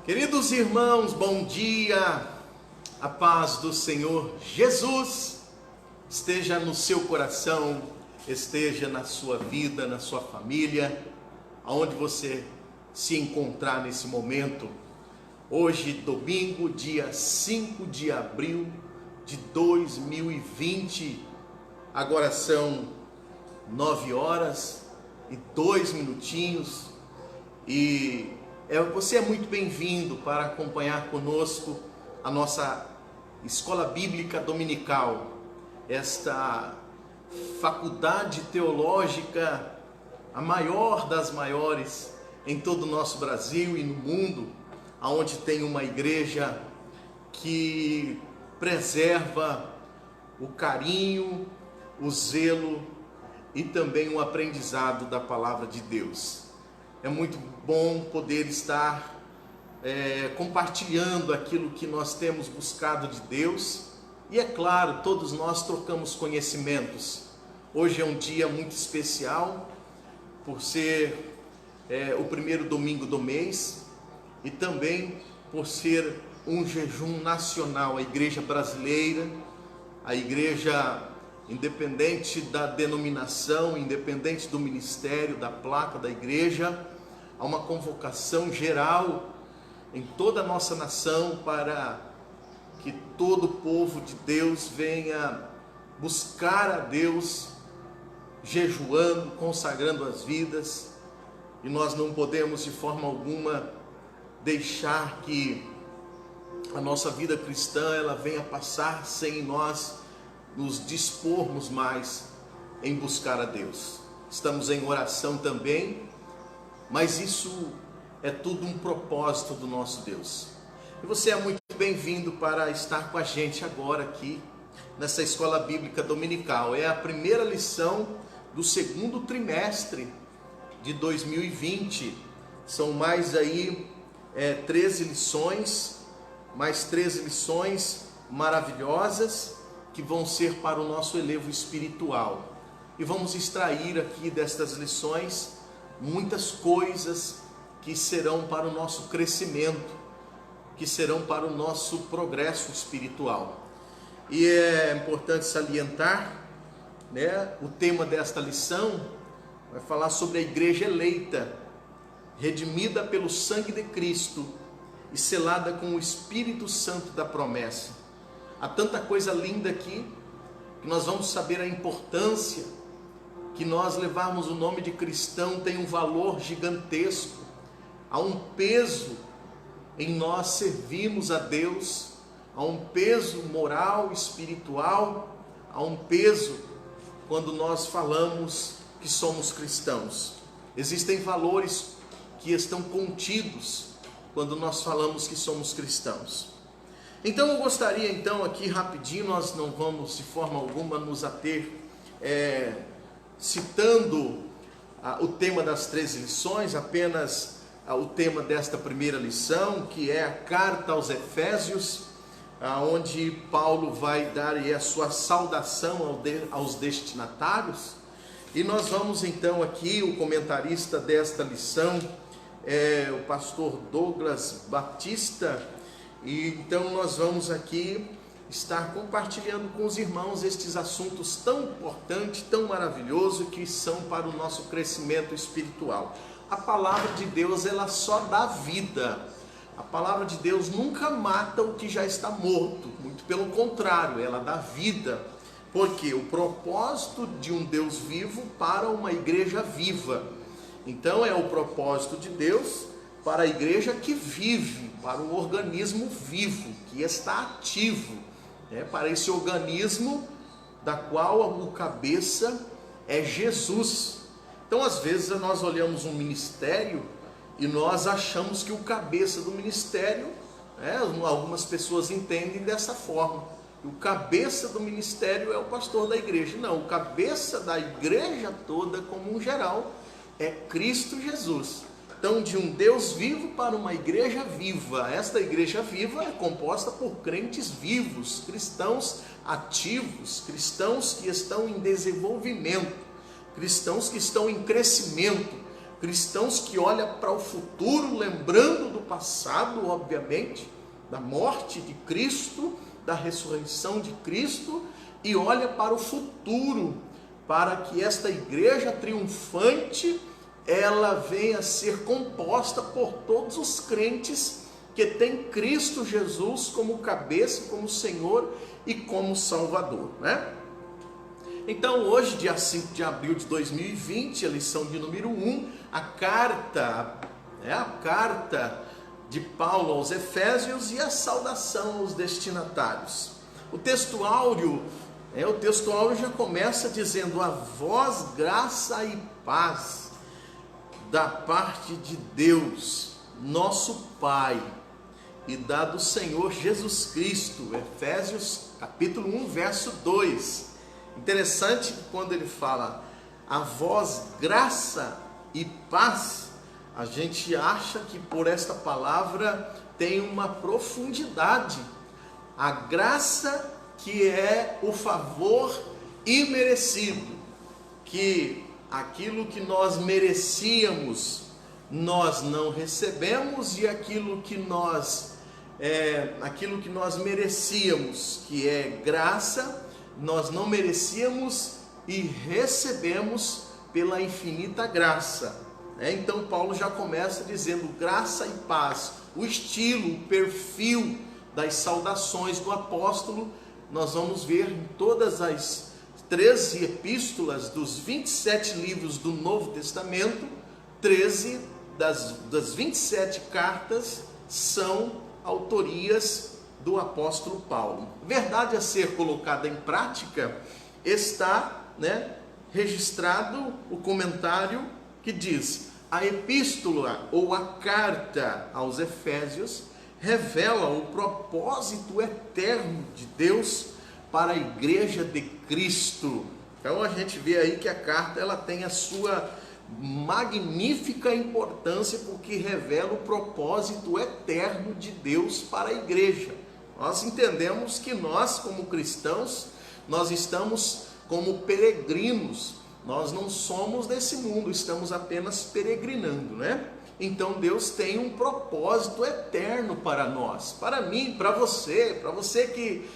Queridos irmãos, bom dia, a paz do Senhor Jesus esteja no seu coração, esteja na sua vida, na sua família, aonde você se encontrar nesse momento. Hoje, domingo, dia 5 de abril de 2020, agora são 9h02 e você é muito bem-vindo para acompanhar conosco a nossa Escola Bíblica Dominical, esta faculdade teológica, a maior das maiores em todo o nosso Brasil e no mundo, onde tem uma igreja que preserva o carinho, o zelo e também o aprendizado da palavra de Deus. É muito bom poder estar compartilhando aquilo que nós temos buscado de Deus. E é claro, todos nós trocamos conhecimentos. Hoje é um dia muito especial, por ser o primeiro domingo do mês e também por ser um jejum nacional. A igreja brasileira, a igreja independente da denominação, independente do ministério, da placa da igreja, há uma convocação geral em toda a nossa nação para que todo o povo de Deus venha buscar a Deus, jejuando, consagrando as vidas, e nós não podemos de forma alguma deixar que a nossa vida cristã ela venha passar sem nós nos dispormos mais em buscar a Deus. Estamos em oração também, mas isso é tudo um propósito do nosso Deus. E você é muito bem-vindo para estar com a gente agora aqui nessa Escola Bíblica Dominical. É a primeira lição do segundo trimestre de 2020. São mais aí 13 lições, mais 13 lições maravilhosas que vão ser para o nosso elevo espiritual. E vamos extrair aqui destas lições muitas coisas que serão para o nosso crescimento, que serão para o nosso progresso espiritual. E é importante salientar, o tema desta lição vai falar sobre a igreja eleita, redimida pelo sangue de Cristo e selada com o Espírito Santo da promessa. Há tanta coisa linda aqui, que nós vamos saber a importância, que nós levarmos o nome de cristão tem um valor gigantesco. Há um peso em nós servirmos a Deus, há um peso moral, espiritual, há um peso quando nós falamos que somos cristãos. Existem valores que estão contidos quando nós falamos que somos cristãos. Então eu gostaria aqui rapidinho, nós não vamos de forma alguma nos ater citando o tema das 13 lições, apenas o tema desta primeira lição, que é a carta aos Efésios, onde Paulo vai dar a sua saudação aos destinatários. E nós vamos então aqui, o comentarista desta lição é o pastor Douglas Batista, e então nós vamos aqui estar compartilhando com os irmãos estes assuntos tão importantes, tão maravilhosos, que são para o nosso crescimento espiritual. A palavra de Deus, ela só dá vida. A palavra de Deus nunca mata o que já está morto, muito pelo contrário, ela dá vida. Porque o propósito de um Deus vivo para uma igreja viva. Então é o propósito de Deus para a igreja que vive, para o organismo vivo, que está ativo, para esse organismo da qual o cabeça é Jesus. Então às vezes nós olhamos um ministério e nós achamos que o cabeça do ministério, algumas pessoas entendem dessa forma, o cabeça do ministério é o pastor da igreja. Não, o cabeça da igreja toda como um geral é Cristo Jesus. Então, de um Deus vivo para uma igreja viva. Esta igreja viva é composta por crentes vivos, cristãos ativos, cristãos que estão em desenvolvimento, cristãos que estão em crescimento, cristãos que olham para o futuro, lembrando do passado, obviamente, da morte de Cristo, da ressurreição de Cristo, e olha para o futuro, para que esta igreja triunfante, ela venha a ser composta por todos os crentes que têm Cristo Jesus como cabeça, como Senhor e como Salvador, né? Então hoje, dia 5 de abril de 2020, a lição de número 1, a carta de Paulo aos Efésios e a saudação aos destinatários. O texto áureo já começa dizendo: a vós graça e paz da parte de Deus, nosso Pai, e da do Senhor Jesus Cristo. Efésios capítulo 1, verso 2. Interessante que quando ele fala a vós graça e paz, a gente acha que por esta palavra tem uma profundidade. A graça, que é o favor imerecido, que aquilo que nós merecíamos, nós não recebemos, e aquilo que nós merecíamos, que é graça, nós não merecíamos e recebemos pela infinita graça. Então Paulo já começa dizendo graça e paz, o estilo, o perfil das saudações do apóstolo. Nós vamos ver em todas as 13 epístolas dos 27 livros do Novo Testamento, 13 das 27 cartas são autorias do apóstolo Paulo. Verdade a ser colocada em prática, está registrado o comentário que diz: a epístola ou a carta aos Efésios revela o propósito eterno de Deus para a igreja de Cristo. Então a gente vê aí que a carta ela tem a sua magnífica importância, porque revela o propósito eterno de Deus para a igreja. Nós entendemos que nós, como cristãos, nós estamos como peregrinos, nós não somos desse mundo, estamos apenas peregrinando, né? Então Deus tem um propósito eterno para nós, para mim, para você que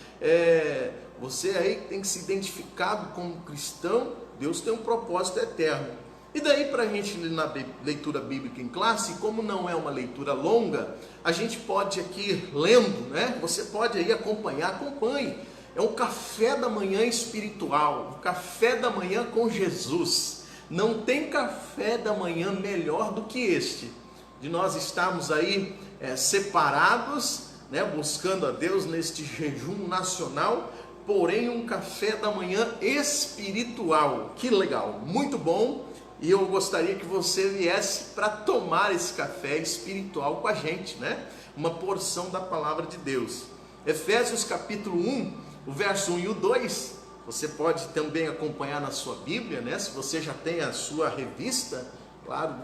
você aí tem se identificado como cristão. Deus tem um propósito eterno. E daí, para a gente ler na leitura bíblica em classe, como não é uma leitura longa, a gente pode aqui lendo, né? Você pode aí acompanhe. É um café da manhã espiritual, um café da manhã com Jesus. Não tem café da manhã melhor do que este, de nós estarmos aí separados, né, buscando a Deus neste jejum nacional, porém um café da manhã espiritual. Que legal, muito bom, e eu gostaria que você viesse para tomar esse café espiritual com a gente, né? Uma porção da palavra de Deus. Efésios capítulo 1, o verso 1 e o 2, você pode também acompanhar na sua Bíblia, né? Se você já tem a sua revista, claro,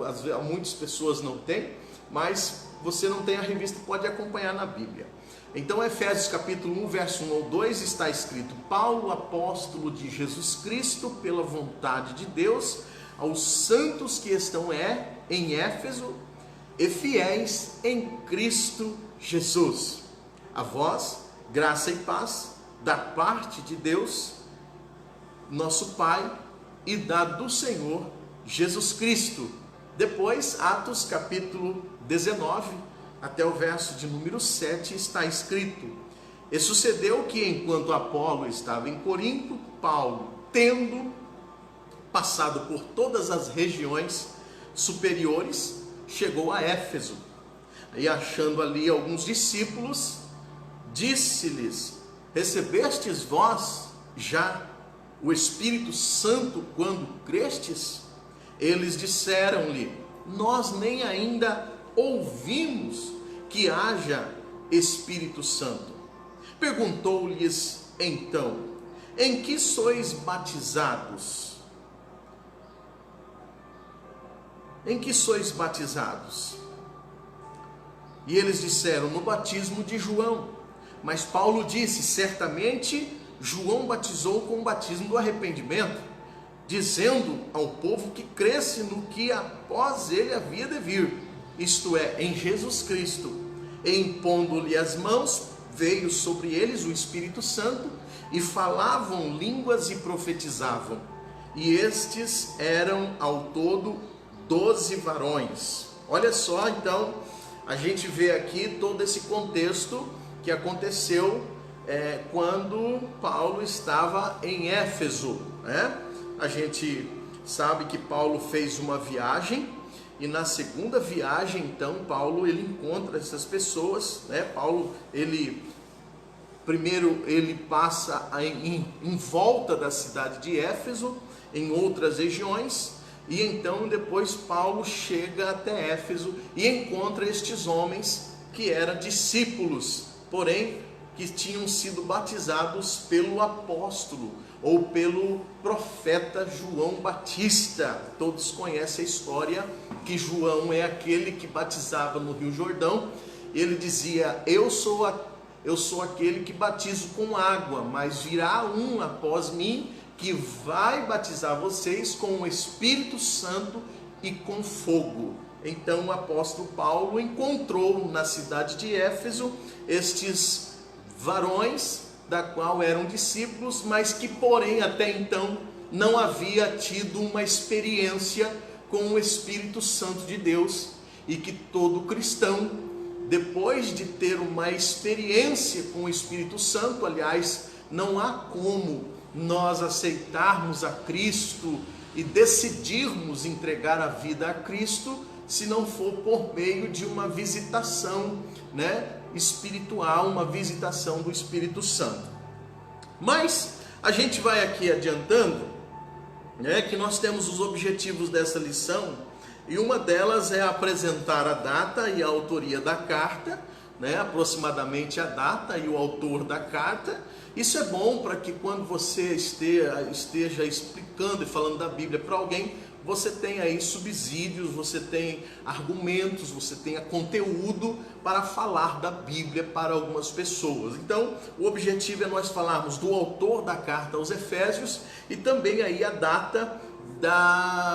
muitas pessoas não têm, mas você não tem a revista, pode acompanhar na Bíblia. Então, Efésios capítulo 1, verso 1 ao 2, está escrito: Paulo, apóstolo de Jesus Cristo, pela vontade de Deus, aos santos que estão em Éfeso e fiéis em Cristo Jesus. A vós, graça e paz da parte de Deus, nosso Pai, e da do Senhor Jesus Cristo. Depois, Atos capítulo 19, até o verso de número 7, está escrito: e sucedeu que, enquanto Apolo estava em Corinto, Paulo, tendo passado por todas as regiões superiores, chegou a Éfeso, e achando ali alguns discípulos, disse-lhes: recebestes vós já o Espírito Santo quando crestes? Eles disseram-lhe: nós nem ainda ouvimos que haja Espírito Santo. Perguntou-lhes então: em que sois batizados? Em que sois batizados? E eles disseram: no batismo de João. Mas Paulo disse: certamente João batizou com o batismo do arrependimento. dizendo ao povo que cresce no que após ele havia de vir, isto é, em Jesus Cristo. E impondo-lhe as mãos, veio sobre eles o Espírito Santo, e falavam línguas e profetizavam. E estes eram ao todo 12 varões. Olha só, então, a gente vê aqui todo esse contexto que aconteceu quando Paulo estava em Éfeso, né? A gente sabe que Paulo fez uma viagem, e na segunda viagem, então, Paulo ele encontra essas pessoas, né? Paulo, primeiro ele passa em volta da cidade de Éfeso, em outras regiões, e então depois Paulo chega até Éfeso e encontra estes homens que eram discípulos, porém que tinham sido batizados pelo apóstolo ou pelo profeta João Batista. Todos conhecem a história que João é aquele que batizava no Rio Jordão. Ele dizia: eu sou aquele que batizo com água, mas virá um após mim que vai batizar vocês com o Espírito Santo e com fogo. Então o apóstolo Paulo encontrou na cidade de Éfeso estes varões, da qual eram discípulos, mas que porém até então não havia tido uma experiência com o Espírito Santo de Deus, e que todo cristão, depois de ter uma experiência com o Espírito Santo, aliás, não há como nós aceitarmos a Cristo e decidirmos entregar a vida a Cristo, se não for por meio de uma visitação, né, espiritual, uma visitação do Espírito Santo. Mas a gente vai aqui adiantando, né, que nós temos os objetivos dessa lição, e uma delas é apresentar a data e a autoria da carta, né, aproximadamente a data e o autor da carta. Isso é bom para que quando você esteja explicando e falando da Bíblia para alguém, você tem aí subsídios, você tem argumentos, você tenha conteúdo para falar da Bíblia para algumas pessoas. Então, o objetivo é nós falarmos do autor da carta aos Efésios e também aí a data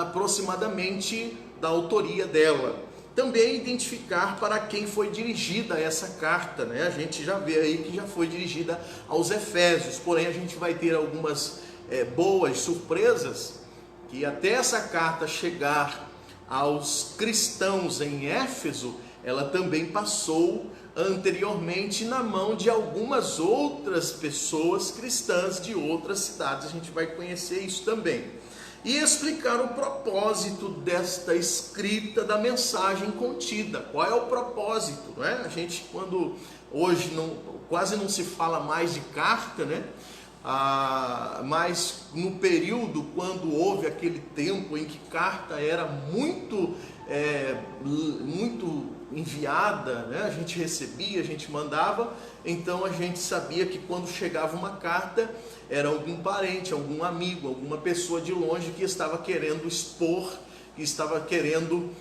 aproximadamente da autoria dela. Também identificar para quem foi dirigida essa carta, né? A gente já vê aí que já foi dirigida aos Efésios, porém a gente vai ter algumas boas surpresas, que até essa carta chegar aos cristãos em Éfeso, ela também passou anteriormente na mão de algumas outras pessoas cristãs de outras cidades. A gente vai conhecer isso também. E explicar o propósito desta escrita da mensagem contida. Qual é o propósito, né? A gente, quando hoje quase não se fala mais de carta, né? Mas no período quando houve aquele tempo em que carta era muito enviada, né? A gente recebia, a gente mandava, então a gente sabia que quando chegava uma carta era algum parente, algum amigo, alguma pessoa de longe que estava querendo expor, que estava querendo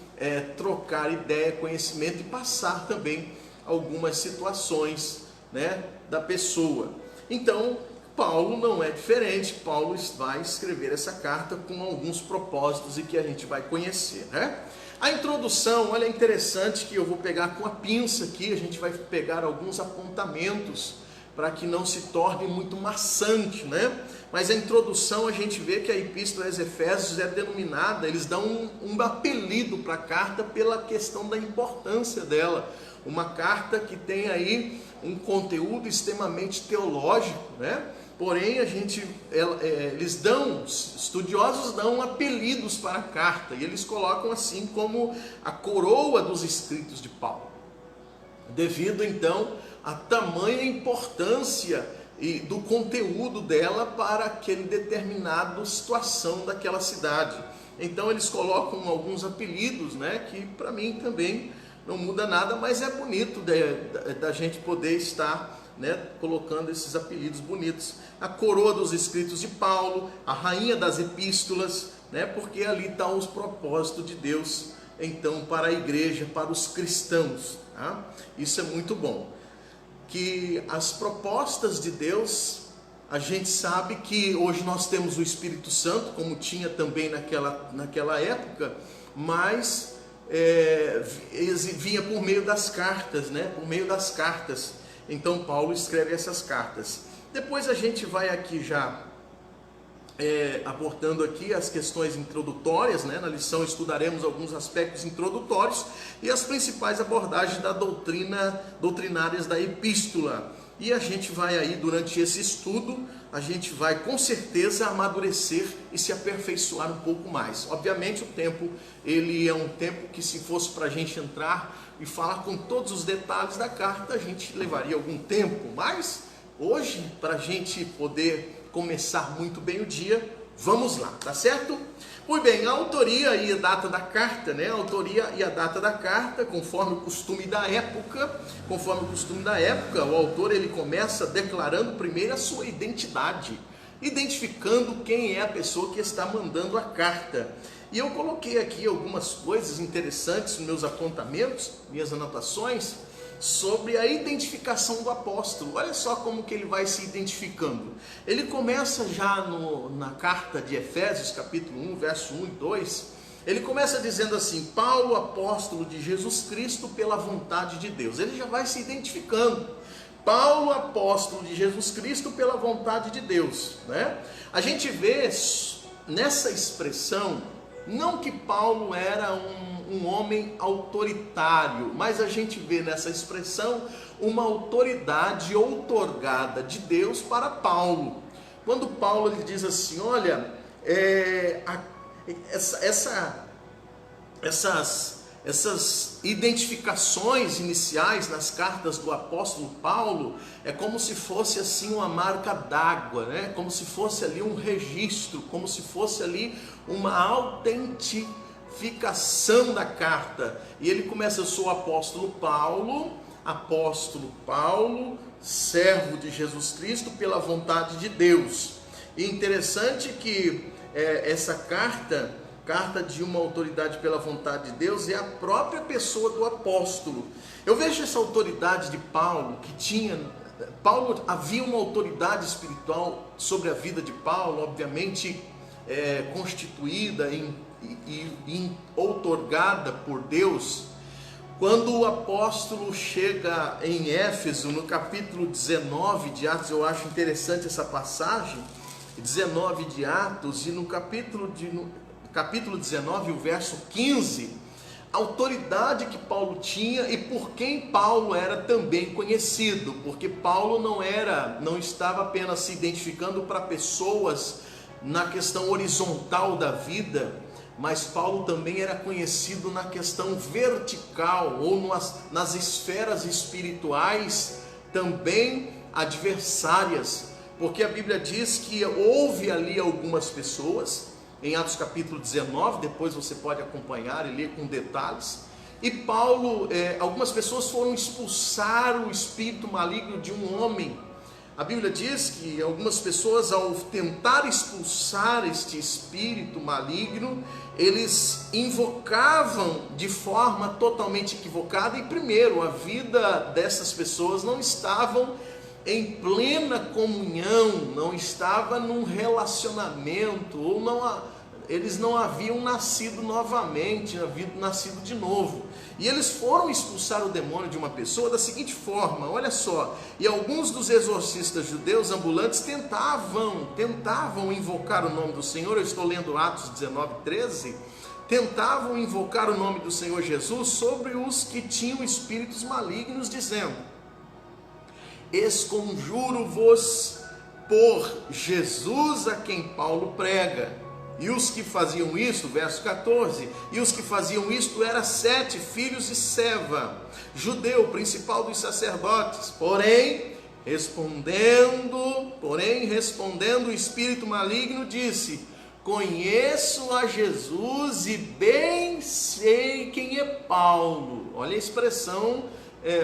trocar ideia, conhecimento e passar também algumas situações, né, da pessoa. Então Paulo não é diferente. Paulo vai escrever essa carta com alguns propósitos e que a gente vai conhecer, né? A introdução, olha, é interessante que eu vou pegar com a pinça aqui, a gente vai pegar alguns apontamentos para que não se torne muito maçante, né? Mas a introdução, a gente vê que a Epístola aos Efésios é denominada, eles dão um apelido para a carta pela questão da importância dela. Uma carta que tem aí um conteúdo extremamente teológico, né? Porém, estudiosos dão apelidos para a carta, e eles colocam assim como a coroa dos escritos de Paulo, devido então à tamanha importância e do conteúdo dela para aquele determinado situação daquela cidade. Então eles colocam alguns apelidos, né, que para mim também não muda nada, mas é bonito da gente poder estar, né, colocando esses apelidos bonitos. A coroa dos escritos de Paulo, a rainha das epístolas, né, porque ali está os propósitos de Deus, então, para a igreja, para os cristãos, tá? Isso é muito bom, que as propostas de Deus a gente sabe que hoje nós temos o Espírito Santo, como tinha também naquela época, mas vinha por meio das cartas, né? Por meio das cartas. Então Paulo escreve essas cartas. Depois a gente vai aqui já abordando aqui as questões introdutórias, né? Na lição estudaremos alguns aspectos introdutórios e as principais abordagens da doutrinárias da epístola. E a gente vai aí, durante esse estudo, a gente vai com certeza amadurecer e se aperfeiçoar um pouco mais. Obviamente o tempo, ele é um tempo que, se fosse para a gente entrar e falar com todos os detalhes da carta, a gente levaria algum tempo, mas hoje, para a gente poder começar muito bem o dia, vamos lá, tá certo? Pois bem, a autoria e a data da carta, né? A autoria e a data da carta, conforme o costume da época, o autor ele começa declarando primeiro a sua identidade, identificando quem é a pessoa que está mandando a carta. E eu coloquei aqui algumas coisas interessantes nos meus apontamentos, minhas anotações, sobre a identificação do apóstolo. Olha só como que ele vai se identificando. Ele começa já na carta de Efésios, capítulo 1, verso 1 e 2, ele começa dizendo assim: Paulo, apóstolo de Jesus Cristo, pela vontade de Deus. Ele já vai se identificando. Paulo, apóstolo de Jesus Cristo, pela vontade de Deus, né? A gente vê nessa expressão, não que Paulo era um homem autoritário, mas a gente vê nessa expressão uma autoridade outorgada de Deus para Paulo. Quando Paulo ele diz assim: olha, essas identificações iniciais nas cartas do apóstolo Paulo é como se fosse assim uma marca d'água, né? Como se fosse ali um registro, como se fosse ali uma autentificação da carta. E ele começa: eu sou o apóstolo Paulo, servo de Jesus Cristo pela vontade de Deus. E interessante que essa carta de uma autoridade pela vontade de Deus, é a própria pessoa do apóstolo. Eu vejo essa autoridade de Paulo, havia uma autoridade espiritual sobre a vida de Paulo, obviamente constituída e outorgada por Deus. Quando o apóstolo chega em Éfeso, no capítulo 19 de Atos, eu acho interessante essa passagem, 19 de Atos, e no capítulo 19, o verso 15, a autoridade que Paulo tinha e por quem Paulo era também conhecido, porque Paulo não estava apenas se identificando para pessoas na questão horizontal da vida, mas Paulo também era conhecido na questão vertical, ou nas esferas espirituais também adversárias, porque a Bíblia diz que houve ali algumas pessoas, em Atos capítulo 19, depois você pode acompanhar e ler com detalhes, e Paulo, algumas pessoas foram expulsar o espírito maligno de um homem. A Bíblia diz que algumas pessoas, ao tentar expulsar este espírito maligno, eles invocavam de forma totalmente equivocada, e primeiro, a vida dessas pessoas não estavam em plena comunhão, não estava num relacionamento, ou eles não haviam nascido novamente, haviam nascido de novo. E eles foram expulsar o demônio de uma pessoa da seguinte forma, olha só, e alguns dos exorcistas judeus ambulantes tentavam invocar o nome do Senhor, eu estou lendo Atos 19, 13, tentavam invocar o nome do Senhor Jesus sobre os que tinham espíritos malignos, dizendo: esconjuro-vos por Jesus a quem Paulo prega. E os que faziam isso, verso 14, e os que faziam isto eram 7 filhos de Seva, judeu, principal dos sacerdotes. Porém, respondendo, o espírito maligno disse: conheço a Jesus e bem sei quem é Paulo. Olha a expressão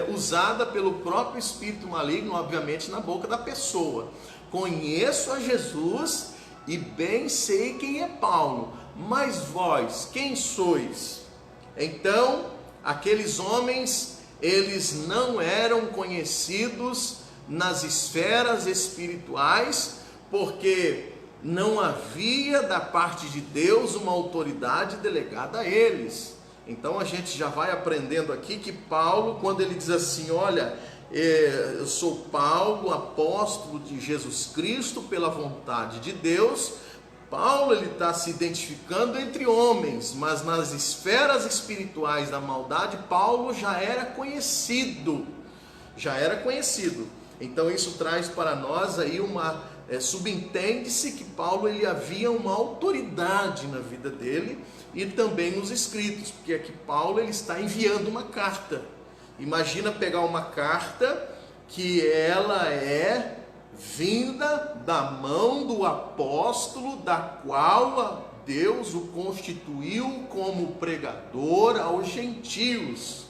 usada pelo próprio espírito maligno, obviamente na boca da pessoa. Conheço a Jesus e bem sei quem é Paulo, mas vós, quem sois? Então, aqueles homens, eles não eram conhecidos nas esferas espirituais, porque não havia da parte de Deus uma autoridade delegada a eles. Então a gente já vai aprendendo aqui que Paulo, quando ele diz assim, olha, eu sou Paulo, apóstolo de Jesus Cristo pela vontade de Deus, Paulo ele está se identificando entre homens, mas nas esferas espirituais da maldade, Paulo já era conhecido. Então isso traz para nós aí subentende-se que Paulo ele havia uma autoridade na vida dele e também nos escritos, porque aqui Paulo ele está enviando uma carta. Imagina pegar uma carta que ela é vinda da mão do apóstolo, da qual Deus o constituiu como pregador aos gentios.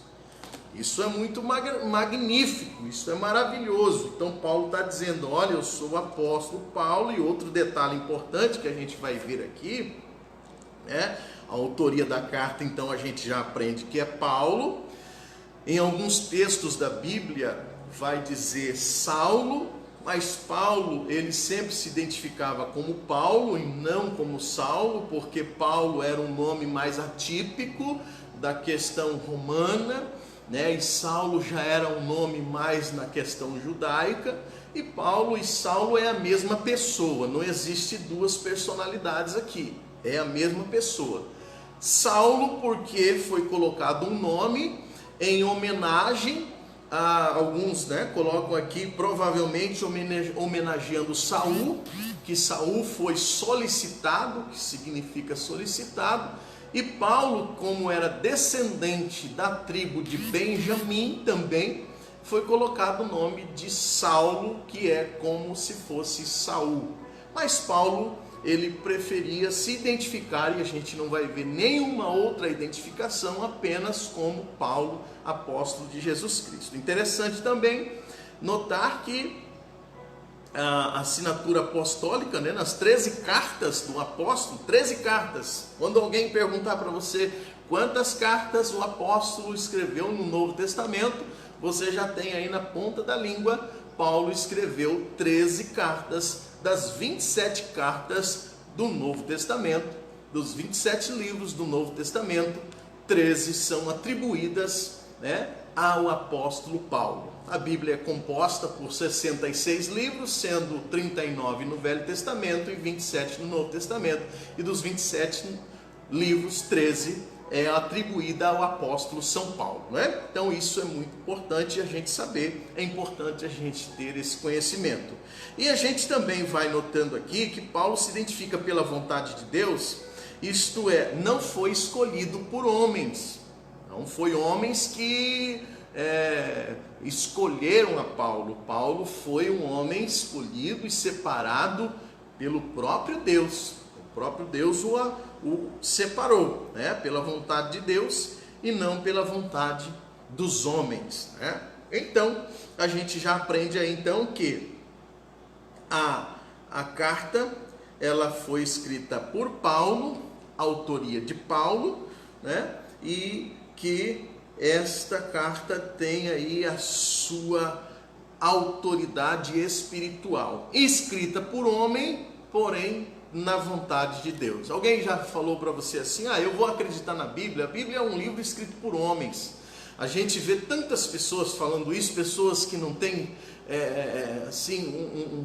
Isso é muito magnífico, isso é maravilhoso. Então Paulo está dizendo, olha, eu sou o apóstolo Paulo. E outro detalhe importante que a gente vai ver aqui, a autoria da carta, então a gente já aprende que é Paulo. Em alguns textos da Bíblia vai dizer Saulo, mas Paulo ele sempre se identificava como Paulo e não como Saulo, porque Paulo era um nome mais atípico da questão romana, e Saulo já era um nome mais na questão judaica. E Paulo e Saulo é a mesma pessoa, não existe duas personalidades aqui, é a mesma pessoa. Saulo porque foi colocado um nome em homenagem a alguns, colocam aqui provavelmente homenageando Saul, que Saul foi solicitado, que significa solicitado. E Paulo, como era descendente da tribo de Benjamim, também foi colocado o nome de Saulo, que é como se fosse Saul. Mas Paulo, ele preferia se identificar, e a gente não vai ver nenhuma outra identificação, apenas como Paulo, apóstolo de Jesus Cristo. Interessante também notar que a assinatura apostólica, nas 13 cartas do apóstolo, 13 cartas. Quando alguém perguntar para você quantas cartas o apóstolo escreveu no Novo Testamento, você já tem aí na ponta da língua, Paulo escreveu 13 cartas das 27 cartas do Novo Testamento. Dos 27 livros do Novo Testamento, 13 são atribuídas ao apóstolo Paulo. A Bíblia é composta por 66 livros, sendo 39 no Velho Testamento e 27 no Novo Testamento. E dos 27 livros, 13 é atribuída ao apóstolo São Paulo. Então isso é muito importante a gente saber, é importante a gente ter esse conhecimento. E a gente também vai notando aqui que Paulo se identifica pela vontade de Deus, isto é, não foi escolhido por homens, não foi homens que escolheram a Paulo. Paulo foi um homem escolhido e separado pelo próprio Deus. O próprio Deus o separou, pela vontade de Deus e não pela vontade dos homens. Então, a gente já aprende aí então que a carta ela foi escrita por Paulo, autoria de Paulo, e que esta carta tem aí a sua autoridade espiritual, escrita por homem, porém na vontade de Deus. Alguém já falou para você assim, eu vou acreditar na Bíblia? A Bíblia é um livro escrito por homens. A gente vê tantas pessoas falando isso, pessoas que não têm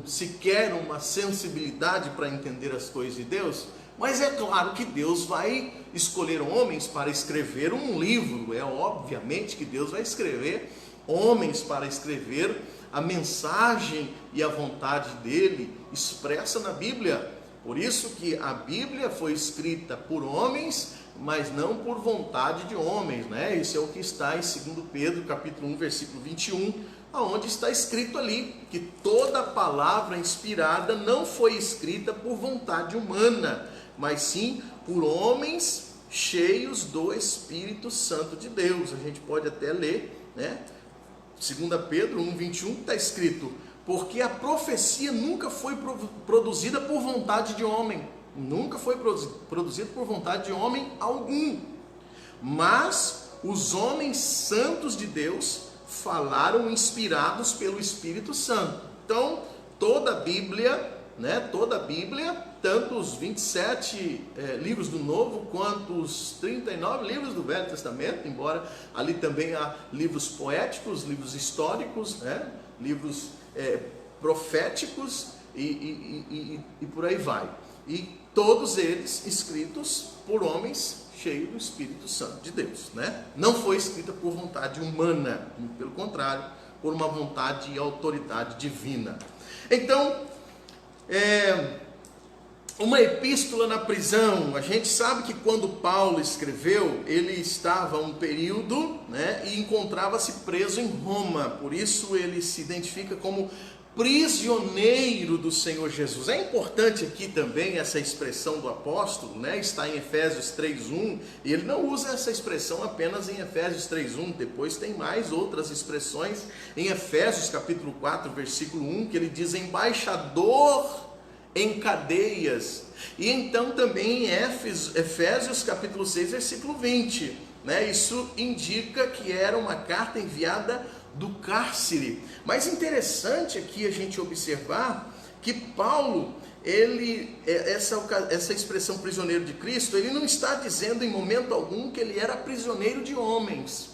sequer uma sensibilidade para entender as coisas de Deus. Mas é claro que Deus vai escolher homens para escrever um livro. É obviamente que Deus vai escrever homens para escrever a mensagem e a vontade dele expressa na Bíblia. Por isso que a Bíblia foi escrita por homens, mas não por vontade de homens, Isso é o que está em 2 Pedro, capítulo 1, versículo 21, onde está escrito ali que toda palavra inspirada não foi escrita por vontade humana, mas sim por homens cheios do Espírito Santo de Deus. A gente pode até ler, 2 Pedro 1, 21, está escrito: porque a profecia nunca foi produzida por vontade de homem, nunca foi produzida por vontade de homem algum, mas os homens santos de Deus falaram inspirados pelo Espírito Santo. Então, toda a Bíblia né, toda a Bíblia, tanto os 27 livros do Novo, quanto os 39 livros do Velho Testamento, embora ali também há livros poéticos, livros históricos, né, livros proféticos e por aí vai. E todos eles escritos por homens cheios do Espírito Santo de Deus, né? Não foi escrita por vontade humana, pelo contrário, por uma vontade e autoridade divina. Então, uma epístola na prisão. A gente sabe que quando Paulo escreveu, ele estava um período, né, e encontrava-se preso em Roma. Por isso ele se identifica como prisioneiro do Senhor Jesus. É importante aqui também essa expressão do apóstolo, né? Está em Efésios 3:1, e ele não usa essa expressão apenas em Efésios 3:1, depois tem mais outras expressões em Efésios capítulo 4, versículo 1, que ele diz embaixador em cadeias, e então também em Efésios capítulo 6, versículo 20, né? Isso indica que era uma carta enviada do cárcere. Mas interessante aqui a gente observar que Paulo, essa expressão prisioneiro de Cristo, ele não está dizendo em momento algum que ele era prisioneiro de homens.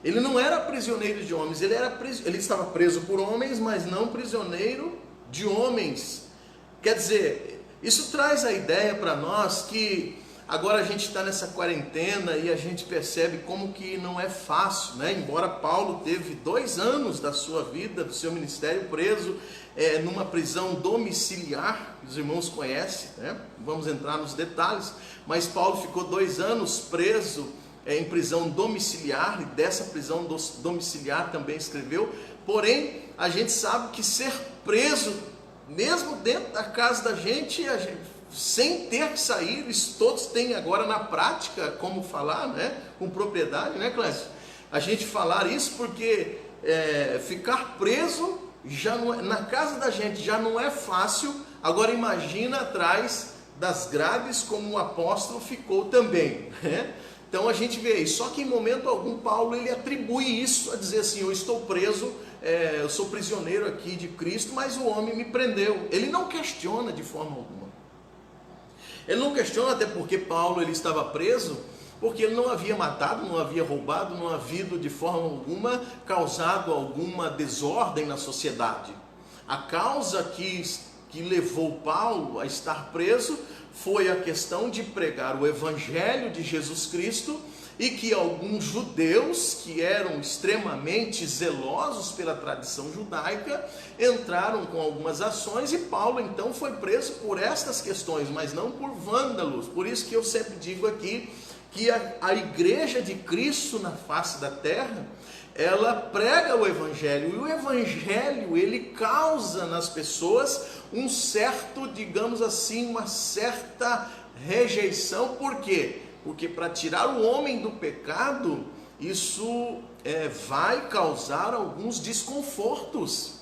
Ele não era prisioneiro de homens, ele estava preso por homens, mas não prisioneiro de homens. Quer dizer, isso traz a ideia para nós que agora a gente está nessa quarentena e a gente percebe como que não é fácil, né? Embora Paulo teve 2 anos da sua vida, do seu ministério, preso numa prisão domiciliar, os irmãos conhecem, né? Vamos entrar nos detalhes, mas Paulo ficou 2 anos preso em prisão domiciliar, e dessa prisão domiciliar também escreveu. Porém, a gente sabe que ser preso, mesmo dentro da casa da gente, sem ter que sair, isso todos têm agora na prática como falar, né, com propriedade, né, Clécio? A gente falar isso porque ficar preso já não é, na casa da gente já não é fácil. Agora imagina atrás das grades, como o apóstolo ficou também, né? Então a gente vê isso. Só que em momento algum Paulo ele atribui isso a dizer assim: eu estou preso, eu sou prisioneiro aqui de Cristo, mas o homem me prendeu. Ele não questiona de forma alguma. Ele não questiona, até porque Paulo ele estava preso, porque ele não havia matado, não havia roubado, não havia de forma alguma causado alguma desordem na sociedade. A causa que levou Paulo a estar preso foi a questão de pregar o Evangelho de Jesus Cristo, e que alguns judeus que eram extremamente zelosos pela tradição judaica entraram com algumas ações, e Paulo então foi preso por estas questões, mas não por vândalos. Por isso que eu sempre digo aqui que a igreja de Cristo na face da terra, ela prega o Evangelho, e o Evangelho ele causa nas pessoas um certo, digamos assim, uma certa rejeição. Por quê? Porque para tirar o homem do pecado, isso vai causar alguns desconfortos.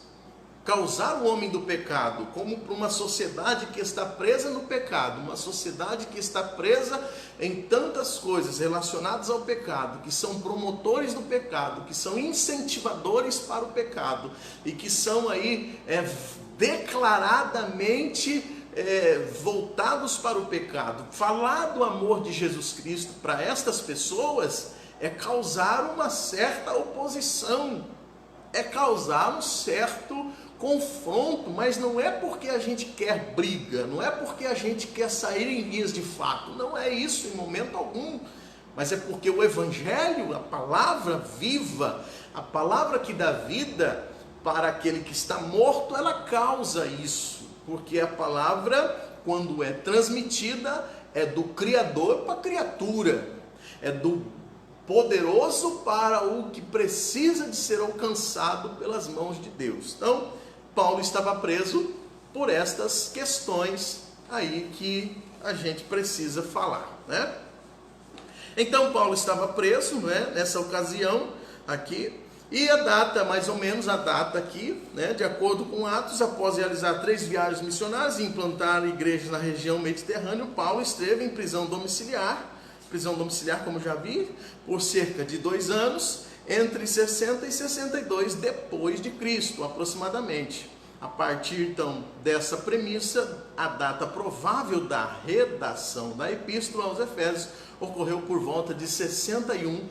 Causar o homem do pecado, como para uma sociedade que está presa no pecado, uma sociedade que está presa em tantas coisas relacionadas ao pecado, que são promotores do pecado, que são incentivadores para o pecado, e que são aí declaradamente voltados para o pecado. Falar do amor de Jesus Cristo para estas pessoas é causar uma certa oposição, é causar um certo confronto, mas não é porque a gente quer briga, não é porque a gente quer sair em vias de fato, não é isso em momento algum, mas é porque o Evangelho, a palavra viva, a palavra que dá vida para aquele que está morto, ela causa isso. Porque a palavra, quando é transmitida, é do Criador para a criatura, é do poderoso para o que precisa de ser alcançado pelas mãos de Deus. Então, Paulo estava preso por estas questões aí que a gente precisa falar, né? Então, Paulo estava preso, né, nessa ocasião aqui. E a data, mais ou menos a data aqui, né, de acordo com Atos, após realizar 3 viagens missionárias e implantar igrejas na região mediterrânea, Paulo esteve em prisão domiciliar, como já vi, por cerca de 2 anos, entre 60 e 62 depois de Cristo, aproximadamente. A partir então dessa premissa, a data provável da redação da epístola aos Efésios ocorreu por volta de 61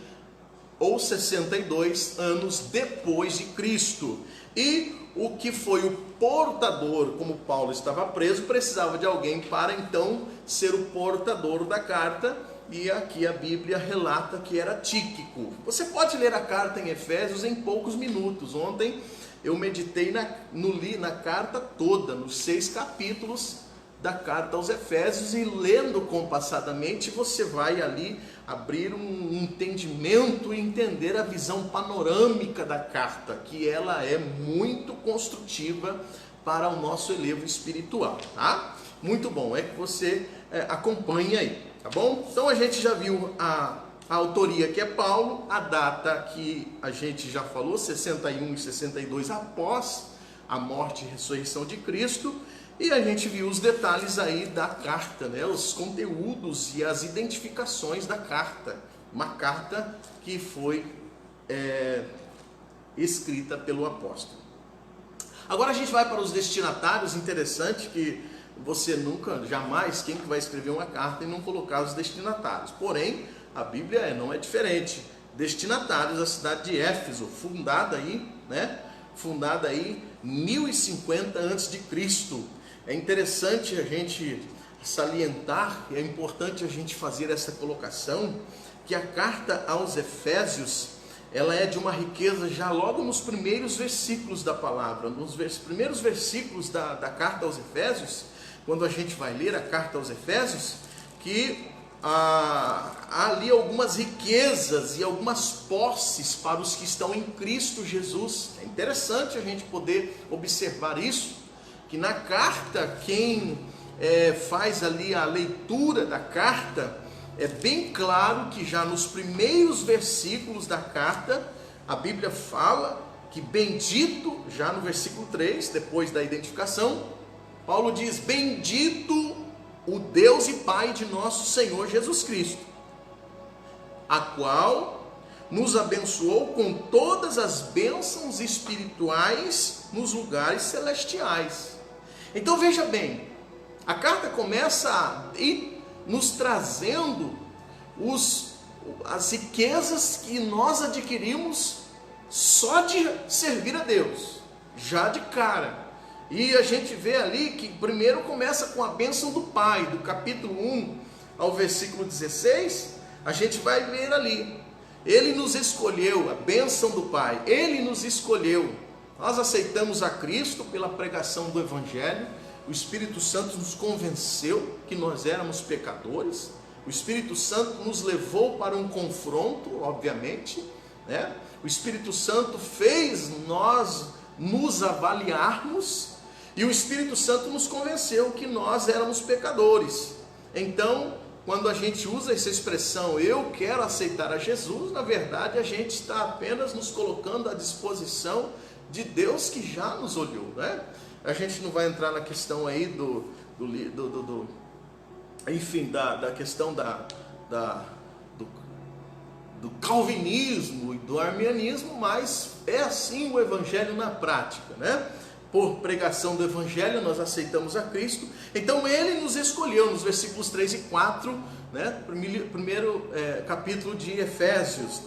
ou 62 anos depois de Cristo. E o que foi o portador, como Paulo estava preso, precisava de alguém para então ser o portador da carta, e aqui a Bíblia relata que era Tíquico. Você pode ler a carta em Efésios em poucos minutos. Ontem eu meditei na carta toda, nos 6 capítulos da carta aos Efésios, e lendo compassadamente você vai ali abrir um entendimento e entender a visão panorâmica da carta, que ela é muito construtiva para o nosso elevo espiritual, tá? Muito bom, é que você acompanhe aí, tá bom? Então a gente já viu a autoria, que é Paulo, a data que a gente já falou, 61 e 62 após a morte e ressurreição de Cristo, e a gente viu os detalhes aí da carta, né? Os conteúdos e as identificações da carta, uma carta que foi escrita pelo apóstolo. Agora a gente vai para os destinatários. Interessante que você nunca, jamais, quem que vai escrever uma carta e não colocar os destinatários, porém a Bíblia não é diferente. Destinatários, a cidade de Éfeso, fundada aí 1050 a.C. É interessante a gente salientar, é importante a gente fazer essa colocação, que a carta aos Efésios, ela é de uma riqueza já logo nos primeiros versículos da palavra, nos primeiros versículos da carta aos Efésios, quando a gente vai ler a carta aos Efésios, que há ali algumas riquezas e algumas posses para os que estão em Cristo Jesus. É interessante a gente poder observar isso, que na carta, quem faz ali a leitura da carta, é bem claro que já nos primeiros versículos da carta, a Bíblia fala que bendito, já no versículo 3, depois da identificação, Paulo diz: bendito o Deus e Pai de nosso Senhor Jesus Cristo, a qual nos abençoou com todas as bênçãos espirituais nos lugares celestiais. Então veja bem, a carta começa a ir nos trazendo as riquezas que nós adquirimos só de servir a Deus, já de cara. E a gente vê ali que primeiro começa com a bênção do Pai, do capítulo 1 ao versículo 16, a gente vai ver ali, Ele nos escolheu, a bênção do Pai, Ele nos escolheu, nós aceitamos a Cristo pela pregação do Evangelho, o Espírito Santo nos convenceu que nós éramos pecadores, o Espírito Santo nos levou para um confronto, obviamente, né? O Espírito Santo fez nós nos avaliarmos, e o Espírito Santo nos convenceu que nós éramos pecadores. Então, quando a gente usa essa expressão, eu quero aceitar a Jesus, na verdade a gente está apenas nos colocando à disposição de Deus que já nos olhou, né? A gente não vai entrar na questão aí da questão do calvinismo e do arminianismo, mas é assim o Evangelho na prática, né? Por pregação do Evangelho nós aceitamos a Cristo, então Ele nos escolheu, nos versículos 3 e 4, né? Primeiro capítulo de Efésios,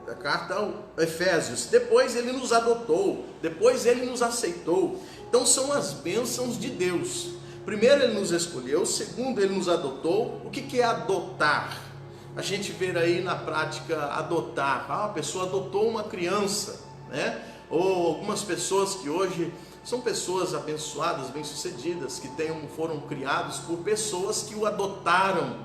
da carta aos Efésios. Depois Ele nos adotou, depois Ele nos aceitou. Então são as bênçãos de Deus. Primeiro Ele nos escolheu, segundo Ele nos adotou. O que é adotar? A gente vê aí na prática adotar. A pessoa adotou uma criança, né? Ou algumas pessoas que hoje são pessoas abençoadas, bem-sucedidas, que foram criados por pessoas que o adotaram,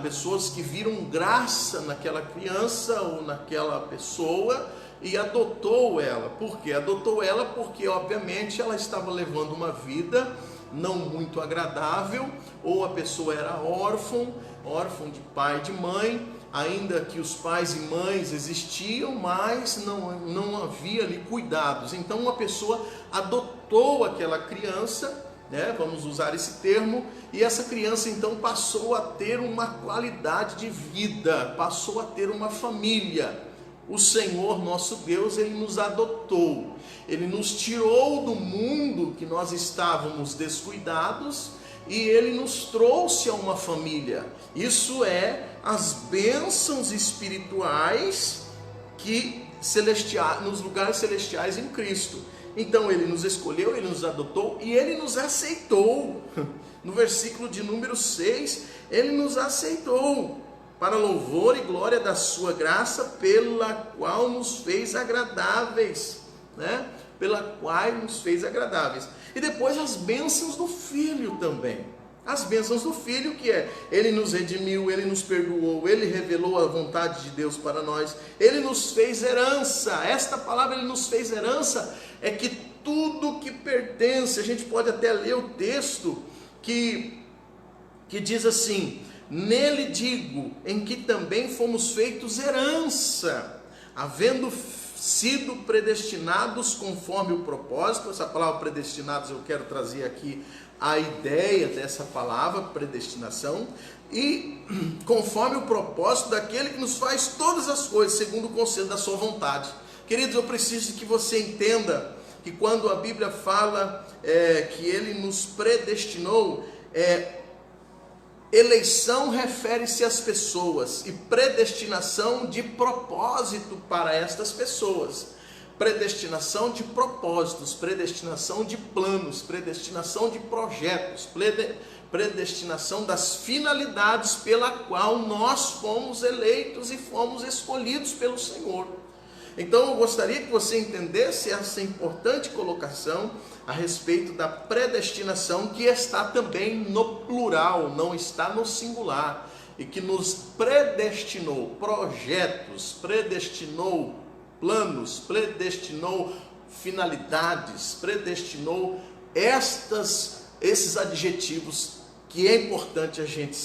pessoas que viram graça naquela criança ou naquela pessoa e adotou ela. Por quê? Adotou ela porque, obviamente, ela estava levando uma vida não muito agradável, ou a pessoa era órfã de pai e de mãe, ainda que os pais e mães existiam, mas não havia ali cuidados. Então uma pessoa adotou aquela criança, né, vamos usar esse termo, e essa criança então passou a ter uma qualidade de vida, passou a ter uma família. o Senhor nosso Deus, Ele nos adotou, Ele nos tirou do mundo que nós estávamos descuidados e Ele nos trouxe a uma família. Isso é as bênçãos espirituais nos lugares celestiais em Cristo. Então Ele nos escolheu, Ele nos adotou e Ele nos aceitou. No versículo de número 6, Ele nos aceitou para louvor e glória da sua graça, pela qual nos fez agradáveis, né? Pela qual nos fez agradáveis. E depois as bênçãos do Filho também. As bênçãos do Filho, que é, Ele nos redimiu, Ele nos perdoou, Ele revelou a vontade de Deus para nós, Ele nos fez herança. Esta palavra, Ele nos fez herança, é que tudo que pertence, a gente pode até ler o texto que diz assim: nele digo, em que também fomos feitos herança, havendo sido predestinados conforme o propósito. Essa palavra predestinados, eu quero trazer aqui a ideia dessa palavra, predestinação, e conforme o propósito daquele que nos faz todas as coisas, segundo o conselho da sua vontade. Queridos, eu preciso que você entenda que quando a Bíblia fala que Ele nos predestinou, eleição refere-se às pessoas e predestinação de propósito para estas pessoas. Predestinação de propósitos, predestinação de planos, predestinação de projetos, predestinação das finalidades pela qual nós fomos eleitos e fomos escolhidos pelo Senhor. Então eu gostaria que você entendesse essa importante colocação a respeito da predestinação, que está também no plural, não está no singular, e que nos predestinou projetos, predestinou planos, predestinou finalidades, predestinou esses adjetivos que é importante a gente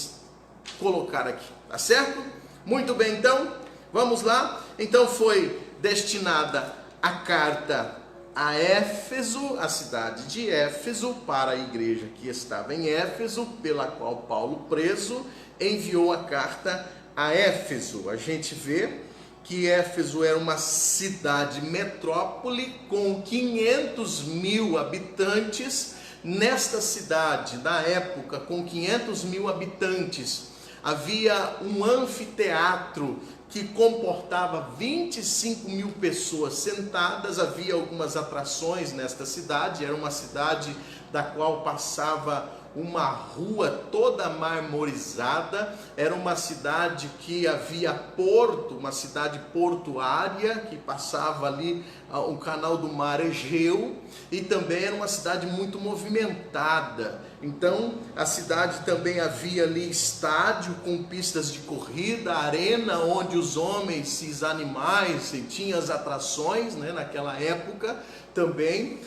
colocar aqui, tá certo? Muito bem, então, vamos lá. Então foi destinada a carta a Éfeso, a cidade de Éfeso, para a igreja que estava em Éfeso, pela qual Paulo, preso, enviou a carta a Éfeso. A gente vê que Éfeso era uma cidade metrópole com 500 mil habitantes. Nesta cidade, na época, com 500 mil habitantes, havia um anfiteatro que comportava 25 mil pessoas sentadas. Havia algumas atrações nesta cidade. Era uma cidade da qual passava uma rua toda marmorizada. Era uma cidade que havia porto, uma cidade portuária, que passava ali o canal do mar Egeu, e também era uma cidade muito movimentada. Então a cidade também havia ali estádio com pistas de corrida, arena onde os homens e os animais, e tinha as atrações, né, naquela época também.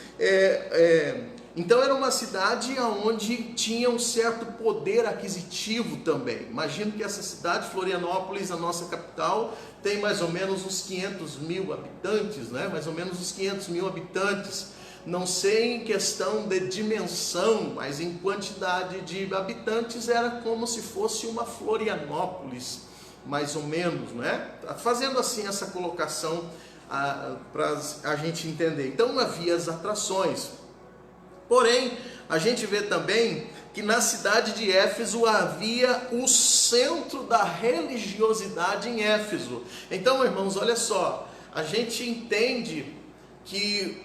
Então era uma cidade onde tinha um certo poder aquisitivo também. Imagino que essa cidade, Florianópolis, a nossa capital, tem mais ou menos uns 500 mil habitantes, né? Mais ou menos uns 500 mil habitantes. Não sei em questão de dimensão, mas em quantidade de habitantes era como se fosse uma Florianópolis, mais ou menos, né? Fazendo assim essa colocação para a gente entender. Então havia as atrações. Porém, a gente vê também que na cidade de Éfeso havia o centro da religiosidade em Éfeso. Então, irmãos, olha só, a gente entende que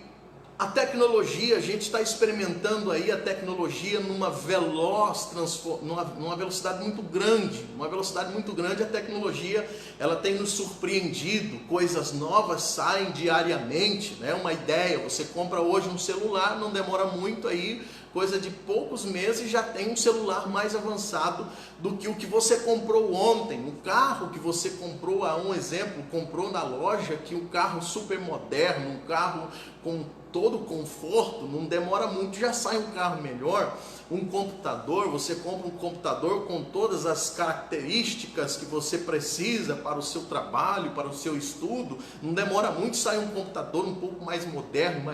a tecnologia, a gente está experimentando aí a tecnologia numa velocidade muito grande, a tecnologia, ela tem nos surpreendido, coisas novas saem diariamente, né? Uma ideia, você compra hoje um celular, não demora muito aí, coisa de poucos meses já tem um celular mais avançado do que o que você comprou ontem. Um carro que você comprou, comprou na loja, que um carro super moderno, um carro com todo conforto, não demora muito, já sai um carro melhor. Um computador, você compra um computador com todas as características que você precisa para o seu trabalho, para o seu estudo, não demora muito, sai um computador um pouco mais moderno,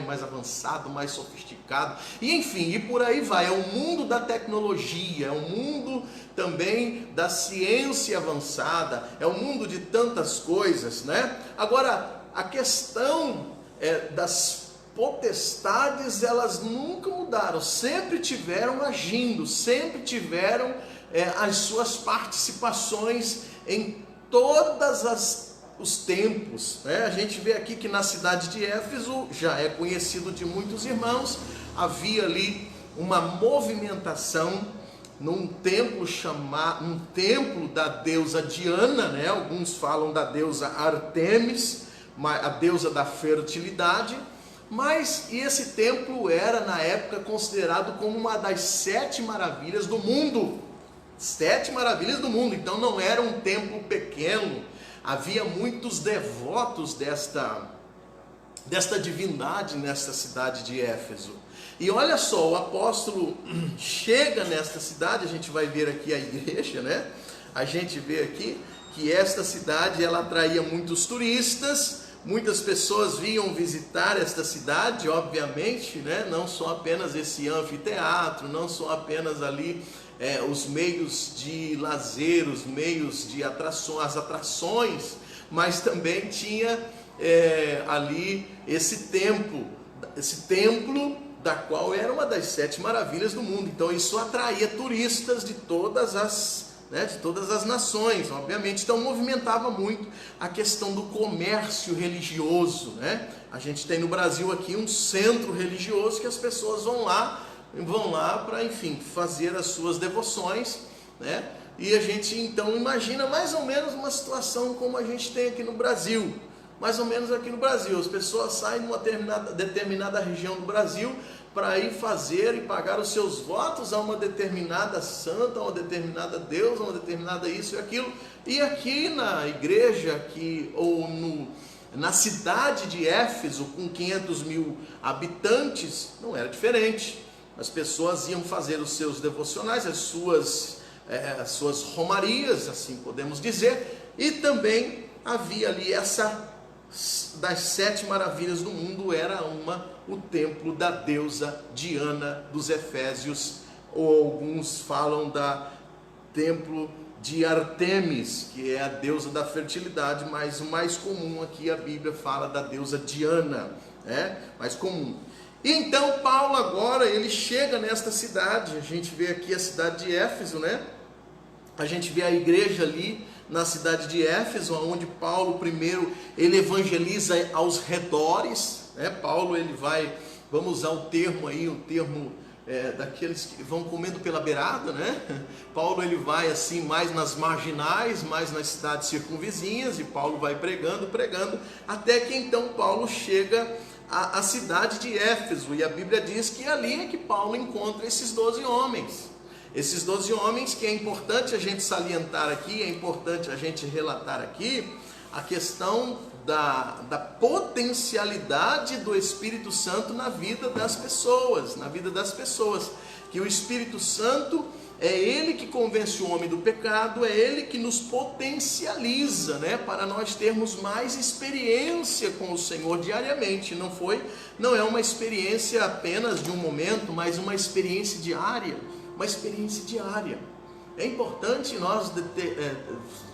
mais avançado, mais sofisticado, e enfim, e por aí vai. É o mundo da tecnologia, é o mundo também da ciência avançada, é o mundo de tantas coisas, né? Agora, a questão das potestades, elas nunca mudaram, sempre tiveram agindo, sempre tiveram as suas participações em todas os tempos, né? A gente vê aqui que na cidade de Éfeso, já é conhecido de muitos irmãos, havia ali uma movimentação num templo da deusa Diana, né? Alguns falam da deusa Artemis, a deusa da fertilidade. Mas esse templo era na época considerado como uma das 7 maravilhas do mundo. 7 maravilhas do mundo, então não era um templo pequeno. Havia muitos devotos desta divindade nesta cidade de Éfeso. E olha só, o apóstolo chega nesta cidade, a gente vai ver aqui a igreja, né? A gente vê aqui que esta cidade, ela atraía muitos turistas. Muitas pessoas vinham visitar esta cidade, obviamente, né? Não só apenas esse anfiteatro, não só apenas ali os meios de lazer, os meios de as atrações, mas também tinha ali esse templo da qual era uma das 7 maravilhas do mundo. Então isso atraía turistas de todas as nações, obviamente. Então movimentava muito a questão do comércio religioso, né? A gente tem no Brasil aqui um centro religioso que as pessoas vão lá para, enfim, fazer as suas devoções, né? E a gente então imagina mais ou menos uma situação como a gente tem aqui no Brasil. Mais ou menos aqui no Brasil, as pessoas saem de uma determinada região do Brasil para ir fazer e pagar os seus votos a uma determinada santa, a uma determinada deusa, a uma determinada isso e aquilo. E aqui na igreja, na cidade de Éfeso, com 500 mil habitantes, não era diferente. As pessoas iam fazer os seus devocionais, as suas romarias, assim podemos dizer, e também havia ali das 7 maravilhas do mundo, era o templo da deusa Diana dos Efésios, ou alguns falam da templo de Artemis, que é a deusa da fertilidade, mas o mais comum aqui a Bíblia fala da deusa Diana, mais comum. E então Paulo agora, ele chega nesta cidade, a gente vê aqui a cidade de Éfeso, né? A gente vê a igreja ali na cidade de Éfeso, onde Paulo primeiro ele evangeliza aos redores, né? Paulo ele vai, vamos usar o termo daqueles que vão comendo pela beirada, né? Paulo ele vai assim mais nas marginais, mais nas cidades circunvizinhas, e Paulo vai pregando, até que então Paulo chega à cidade de Éfeso, e a Bíblia diz que ali é que Paulo encontra esses 12 homens. Esses 12 homens, que é importante a gente salientar aqui, é importante a gente relatar aqui, a questão da potencialidade do Espírito Santo na vida das pessoas, que o Espírito Santo é ele que convence o homem do pecado, é ele que nos potencializa, né, para nós termos mais experiência com o Senhor diariamente. Não é uma experiência apenas de um momento, mas uma experiência diária. É importante nós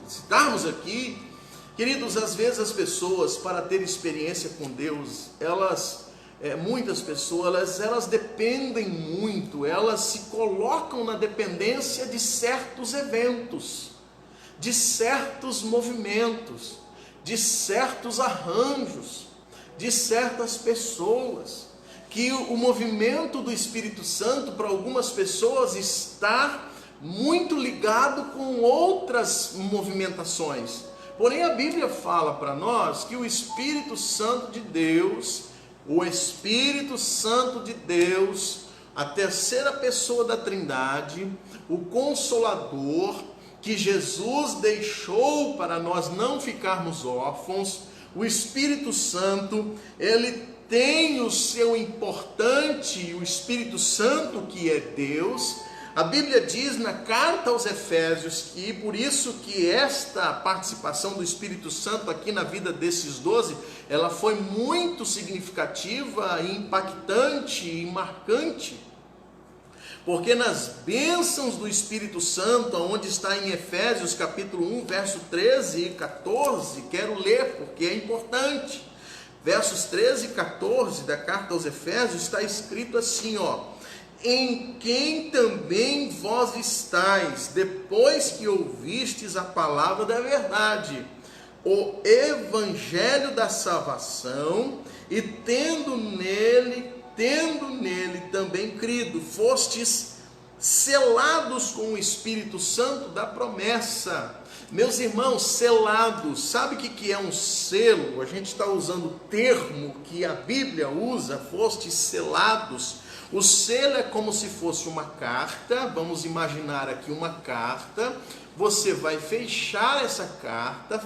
citarmos aqui, queridos, às vezes as pessoas, para ter experiência com Deus, muitas pessoas, elas dependem muito, elas se colocam na dependência de certos eventos, de certos movimentos, de certos arranjos, de certas pessoas, que o movimento do Espírito Santo para algumas pessoas está muito ligado com outras movimentações. Porém a Bíblia fala para nós que o Espírito Santo de Deus, a terceira pessoa da Trindade, o Consolador, que Jesus deixou para nós não ficarmos órfãos, O Espírito Santo, ele tem o seu importante, o Espírito Santo que é Deus. A Bíblia diz na carta aos Efésios que por isso que esta participação do Espírito Santo aqui na vida desses 12, ela foi muito significativa, impactante e marcante. Porque nas bênçãos do Espírito Santo, onde está em Efésios capítulo 1, verso 13 e 14, quero ler porque é importante. Versos 13 e 14 da carta aos Efésios está escrito assim, em quem também vós estáis, depois que ouvistes a palavra da verdade, o evangelho da salvação, e tendo nele também crido, fostes selados com o Espírito Santo da promessa. Meus irmãos, selados, sabe o que é um selo? A gente está usando o termo que a Bíblia usa, fostes selados. O selo é como se fosse uma carta, vamos imaginar aqui uma carta, você vai fechar essa carta,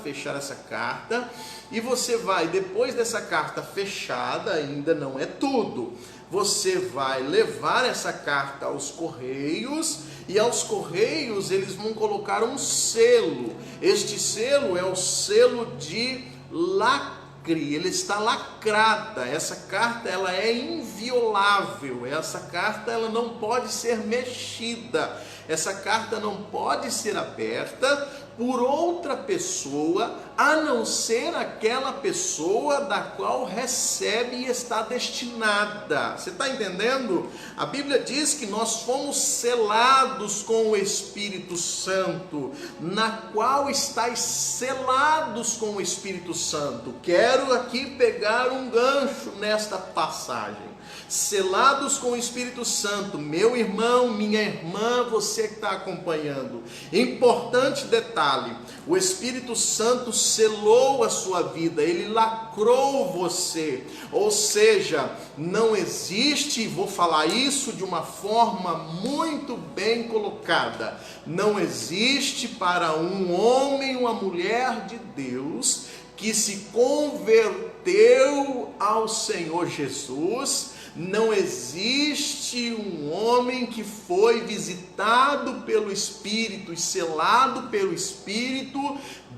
e você vai, depois dessa carta fechada, ainda não é tudo, você vai levar essa carta aos correios, e aos correios eles vão colocar um selo. Este selo é o selo de lacre, ele está lacrada. Essa carta ela é inviolável, essa carta ela não pode ser mexida, essa carta não pode ser aberta por outra pessoa, a não ser aquela pessoa da qual recebe e está destinada. Você está entendendo? A Bíblia diz que nós fomos selados com o Espírito Santo, na qual estáis selados com o Espírito Santo. Quero aqui pegar um gancho nesta passagem. Selados com o Espírito Santo, meu irmão, minha irmã, você que está acompanhando, importante detalhe, o Espírito Santo selou a sua vida, ele lacrou você, ou seja, não existe, vou falar isso de uma forma muito bem colocada, não existe para um homem ou uma mulher de Deus que se converteu ao Senhor Jesus, não existe um homem que foi visitado pelo Espírito e selado pelo Espírito,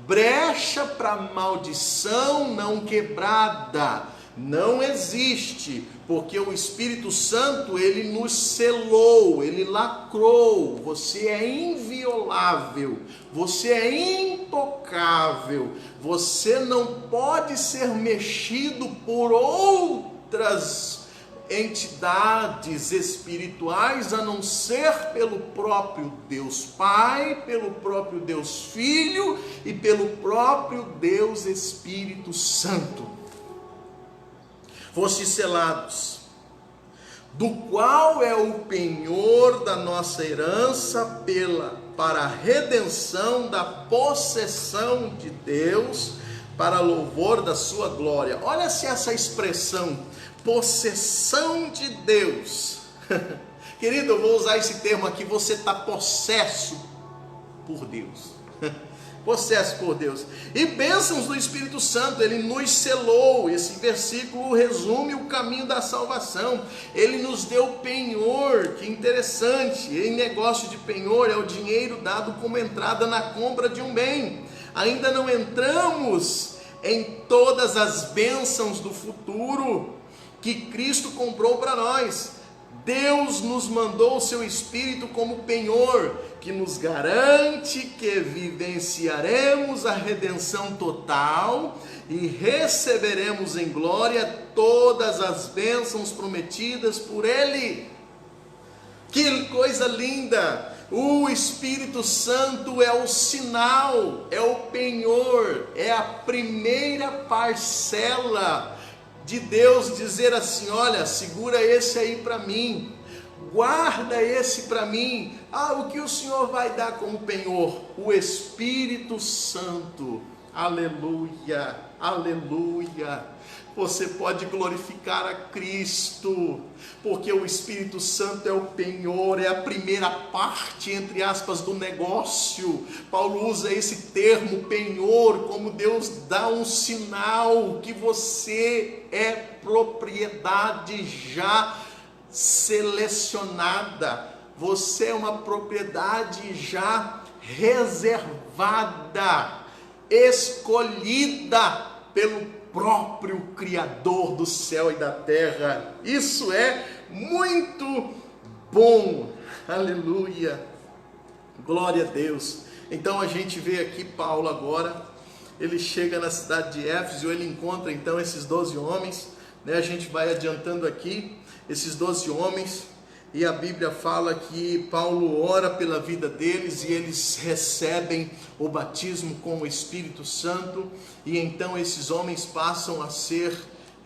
brecha para maldição não quebrada. Não existe, porque o Espírito Santo, ele nos selou, ele lacrou. Você é inviolável, você é intocável, você não pode ser mexido por outras entidades espirituais, a não ser pelo próprio Deus Pai, pelo próprio Deus Filho e pelo próprio Deus Espírito Santo. Fostes selados, do qual é o penhor da nossa herança para a redenção da possessão de Deus, para louvor da sua glória. Olha se essa expressão, possessão de Deus. Querido, eu vou usar esse termo aqui, você está possesso por Deus. Possesso por Deus. E bênçãos do Espírito Santo, ele nos selou. Esse versículo resume o caminho da salvação. Ele nos deu penhor, que interessante. Em negócio de penhor é o dinheiro dado como entrada na compra de um bem. Ainda não entramos em todas as bênçãos do futuro que Cristo comprou para nós. Deus nos mandou o seu Espírito como penhor, que nos garante que vivenciaremos a redenção total e receberemos em glória todas as bênçãos prometidas por Ele. Que coisa linda! O Espírito Santo é o sinal, é o penhor, é a primeira parcela de Deus dizer assim: olha, segura esse aí para mim, guarda esse para mim. O que o Senhor vai dar como penhor? O Espírito Santo. Aleluia. aleluia. Você pode glorificar a Cristo, porque o Espírito Santo é o penhor, é a primeira parte, entre aspas, do negócio. Paulo usa esse termo penhor, como Deus dá um sinal que você é propriedade já selecionada, você é uma propriedade já reservada, escolhida pelo próprio Criador do céu e da terra. Isso é muito bom, aleluia, glória a Deus. Então a gente vê aqui Paulo agora, ele chega na cidade de Éfeso, ele encontra então esses 12 homens, né? A gente vai adiantando aqui, esses 12 homens, e a Bíblia fala que Paulo ora pela vida deles e eles recebem o batismo com o Espírito Santo, e então esses homens passam a ser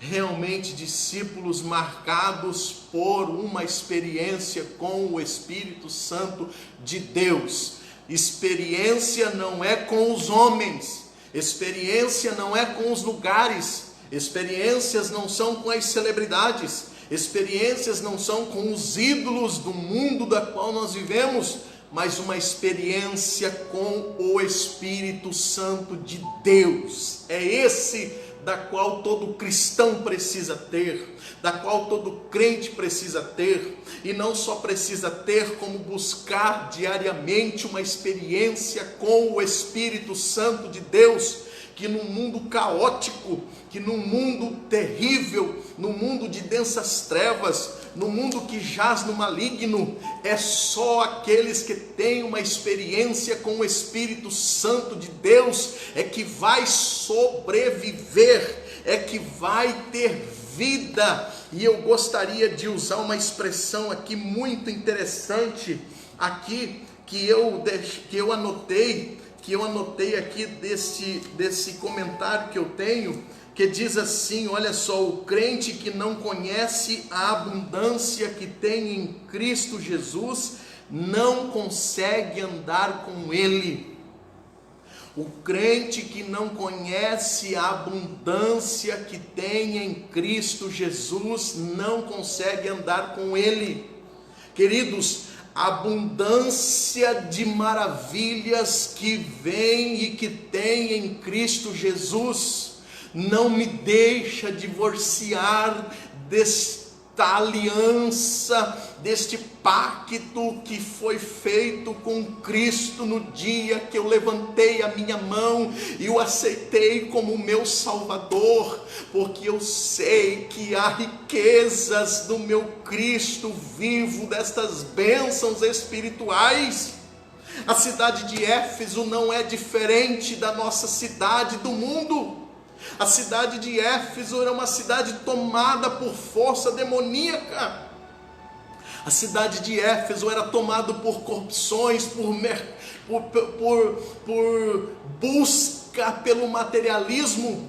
realmente discípulos marcados por uma experiência com o Espírito Santo de Deus. Experiência não é com os homens, experiência não é com os lugares, experiências não são com as celebridades, experiências não são com os ídolos do mundo da qual nós vivemos, mas uma experiência com o Espírito Santo de Deus. É esse da qual todo cristão precisa ter, da qual todo crente precisa ter, e não só precisa ter, como buscar diariamente uma experiência com o Espírito Santo de Deus, que num mundo caótico, que num mundo terrível, num mundo de densas trevas, num mundo que jaz no maligno, é só aqueles que têm uma experiência com o Espírito Santo de Deus é que vai sobreviver, é que vai ter vida. E eu gostaria de usar uma expressão aqui muito interessante, aqui que eu anotei aqui desse comentário que eu tenho, que diz assim, olha só: o crente que não conhece a abundância que tem em Cristo Jesus, não consegue andar com Ele. O crente que não conhece a abundância que tem em Cristo Jesus, não consegue andar com Ele. Queridos, a abundância de maravilhas que vem e que tem em Cristo Jesus não me deixa divorciar desta aliança, deste pacto que foi feito com Cristo no dia que eu levantei a minha mão e o aceitei como meu Salvador, porque eu sei que há riquezas do meu Cristo vivo, destas bênçãos espirituais. A cidade de Éfeso não é diferente da nossa cidade do mundo. A cidade de Éfeso era uma cidade tomada por força demoníaca. A cidade de Éfeso era tomada por corrupções, por busca pelo materialismo.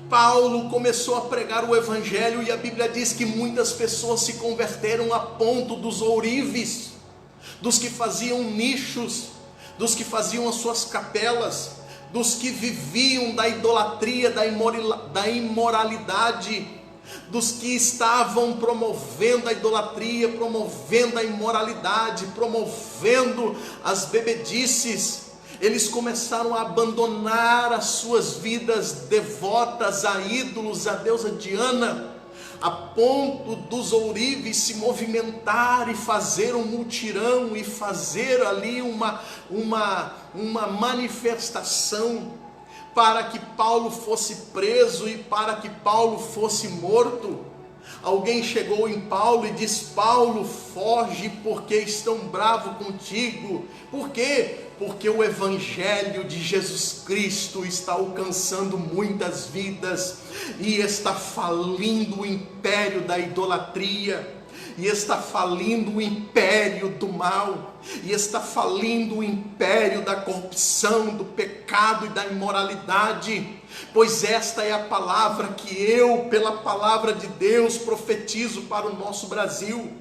Paulo começou a pregar o Evangelho e a Bíblia diz que muitas pessoas se converteram a ponto dos ourives, dos que faziam nichos, dos que faziam as suas capelas, dos que viviam da idolatria, da imoralidade, dos que estavam promovendo a idolatria, promovendo a imoralidade, promovendo as bebedices. Eles começaram a abandonar as suas vidas devotas a ídolos, a deusa Diana, a ponto dos ourives se movimentar e fazer um mutirão e fazer ali uma manifestação para que Paulo fosse preso e para que Paulo fosse morto. Alguém chegou em Paulo e disse: Paulo, foge, porque estão bravos contigo. Por quê? Porque o Evangelho de Jesus Cristo está alcançando muitas vidas e está falindo o império da idolatria, e está falindo o império do mal, e está falindo o império da corrupção, do pecado e da imoralidade. pois esta é a palavra que eu, pela palavra de Deus, profetizo para o nosso Brasil,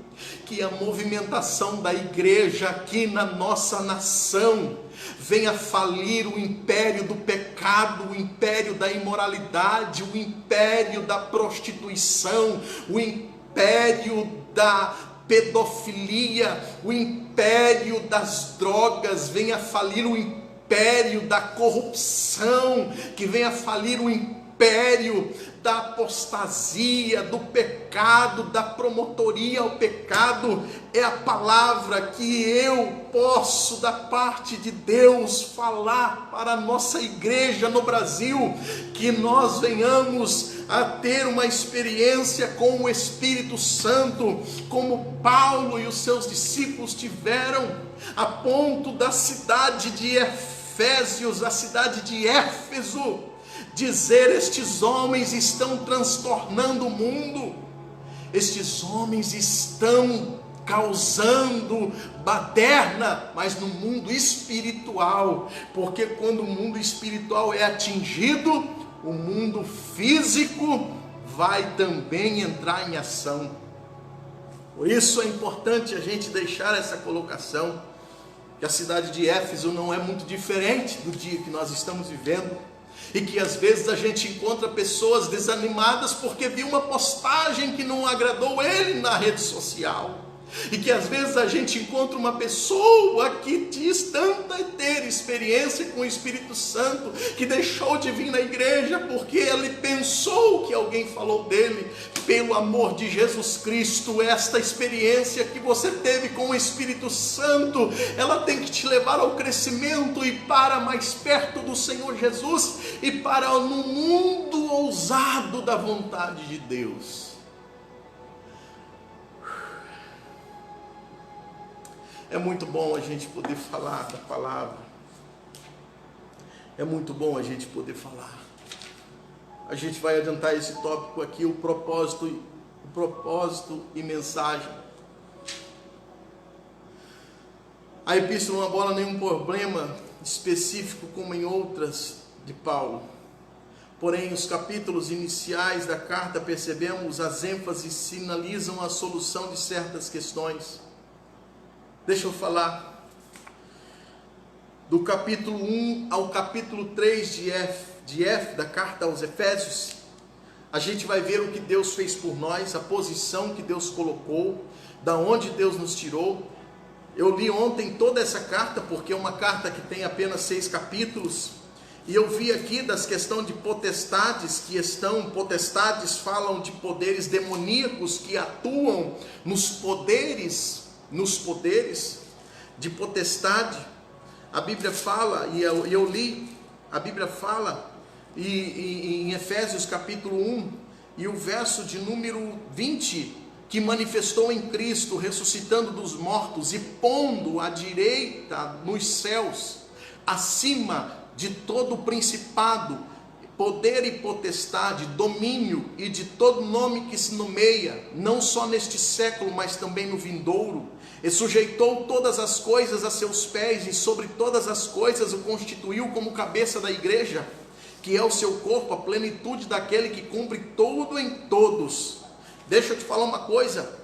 que a movimentação da igreja aqui na nossa nação venha falir o império do pecado, o império da imoralidade, o império da prostituição, o império da pedofilia, o império das drogas, venha falir o império da corrupção, que venha falir o império da apostasia, do pecado, da promotoria ao pecado. É a palavra que eu posso, da parte de Deus, falar para a nossa igreja no Brasil, que nós venhamos a ter uma experiência com o Espírito Santo, como Paulo e os seus discípulos tiveram, a ponto da cidade de Efésios, a cidade de Éfeso, dizer: estes homens estão transtornando o mundo, estes homens estão causando baderna, mas no mundo espiritual, porque quando o mundo espiritual é atingido, o mundo físico vai também entrar em ação. Por isso é importante a gente deixar essa colocação, que a cidade de Éfeso não é muito diferente do dia que nós estamos vivendo, e que às vezes a gente encontra pessoas desanimadas porque viu uma postagem que não agradou ele na rede social, e que às vezes a gente encontra uma pessoa que diz tanta ter experiência com o Espírito Santo, que deixou de vir na igreja porque ele pensou que alguém falou dele. Pelo amor de Jesus Cristo, esta experiência que você teve com o Espírito Santo, ela tem que te levar ao crescimento e para mais perto do Senhor Jesus, e para no mundo ousado da vontade de Deus. É muito bom a gente poder falar da palavra. É muito bom a gente poder falar. A gente vai adiantar esse tópico aqui, o propósito e mensagem. A epístola não aborda nenhum problema específico como em outras de Paulo. Porém, os capítulos iniciais da carta, percebemos, as ênfases sinalizam a solução de certas questões. Deixa eu falar do capítulo 1 ao capítulo 3 da carta aos Efésios. A gente vai ver o que Deus fez por nós, a posição que Deus colocou, da onde Deus nos tirou. Eu li ontem toda essa carta, porque é uma carta que tem apenas 6 capítulos, e eu vi aqui das questões de potestades, potestades falam de poderes demoníacos que atuam nos poderes de potestade. A Bíblia fala, e eu li, a Bíblia fala em Efésios capítulo 1, e o verso de número 20, que manifestou em Cristo, ressuscitando dos mortos e pondo à direita nos céus, acima de todo principado, poder e potestade, domínio e de todo nome que se nomeia, não só neste século, mas também no vindouro, e sujeitou todas as coisas a seus pés, e sobre todas as coisas o constituiu como cabeça da igreja, que é o seu corpo, a plenitude daquele que cumpre tudo em todos. Deixa eu te falar uma coisa: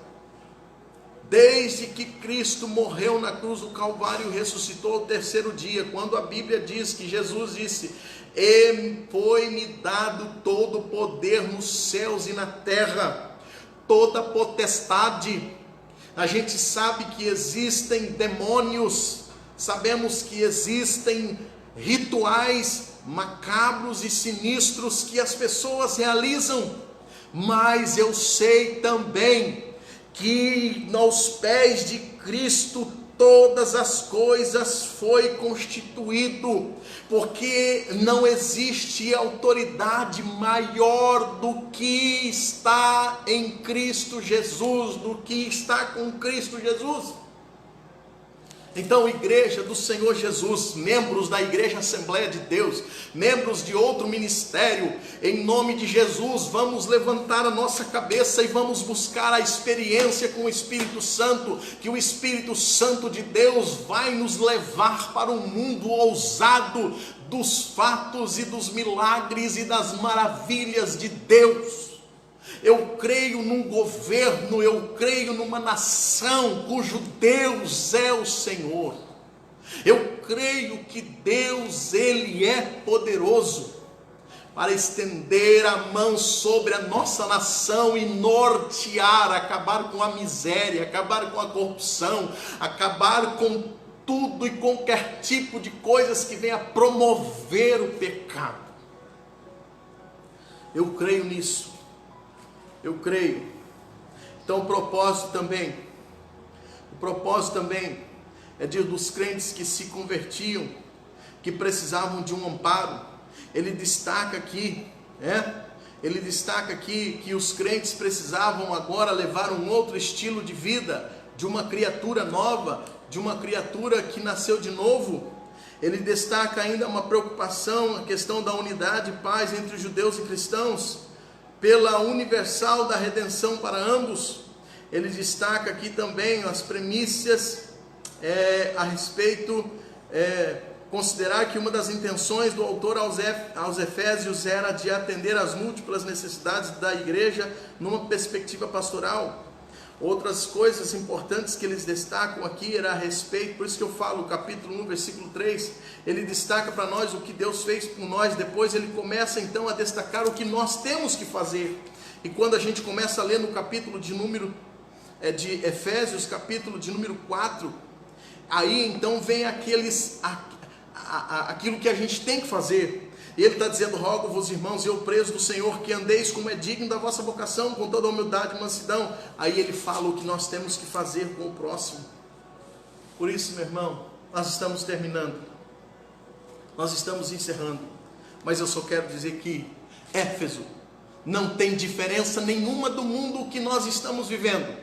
desde que Cristo morreu na cruz do Calvário e ressuscitou ao terceiro dia, quando a Bíblia diz que Jesus disse: e foi-me dado todo o poder nos céus e na terra, toda potestade. A gente sabe que existem demônios, sabemos que existem rituais macabros e sinistros que as pessoas realizam, mas eu sei também que aos pés de Cristo todas as coisas foi constituído, porque não existe autoridade maior do que está em Cristo Jesus, do que está com Cristo Jesus. Então, igreja do Senhor Jesus, membros da Igreja Assembleia de Deus, membros de outro ministério, em nome de Jesus, vamos levantar a nossa cabeça e vamos buscar a experiência com o Espírito Santo, que o Espírito Santo de Deus vai nos levar para um mundo ousado dos fatos e dos milagres e das maravilhas de Deus. Eu creio num governo, eu creio numa nação cujo Deus é o Senhor. Eu creio que Deus, Ele é poderoso para estender a mão sobre a nossa nação e nortear, acabar com a miséria, acabar com a corrupção, acabar com tudo e qualquer tipo de coisas que venha promover o pecado. Eu creio nisso. Eu creio. Então o propósito também é dos crentes que se convertiam, que precisavam de um amparo. Ele destaca aqui que os crentes precisavam agora levar um outro estilo de vida, de uma criatura nova, de uma criatura que nasceu de novo. Ele destaca ainda uma preocupação, a questão da unidade e paz entre os judeus e cristãos, pela universal da redenção para ambos. Ele destaca aqui também as premissas a respeito, considerar que uma das intenções do autor aos Efésios era de atender às múltiplas necessidades da igreja numa perspectiva pastoral. Outras coisas importantes que eles destacam aqui era a respeito, por isso que eu falo, capítulo 1, versículo 3, ele destaca para nós o que Deus fez por nós. Depois ele começa então a destacar o que nós temos que fazer. E quando a gente começa a ler no capítulo de Efésios, capítulo de número 4, aí então vem aquilo que a gente tem que fazer. E ele está dizendo: rogo-vos, irmãos, eu preso do Senhor, que andeis como é digno da vossa vocação, com toda a humildade e mansidão. Aí ele fala o que nós temos que fazer com o próximo. Por isso, meu irmão, nós estamos terminando, nós estamos encerrando, mas eu só quero dizer que Éfeso não tem diferença nenhuma do mundo que nós estamos vivendo.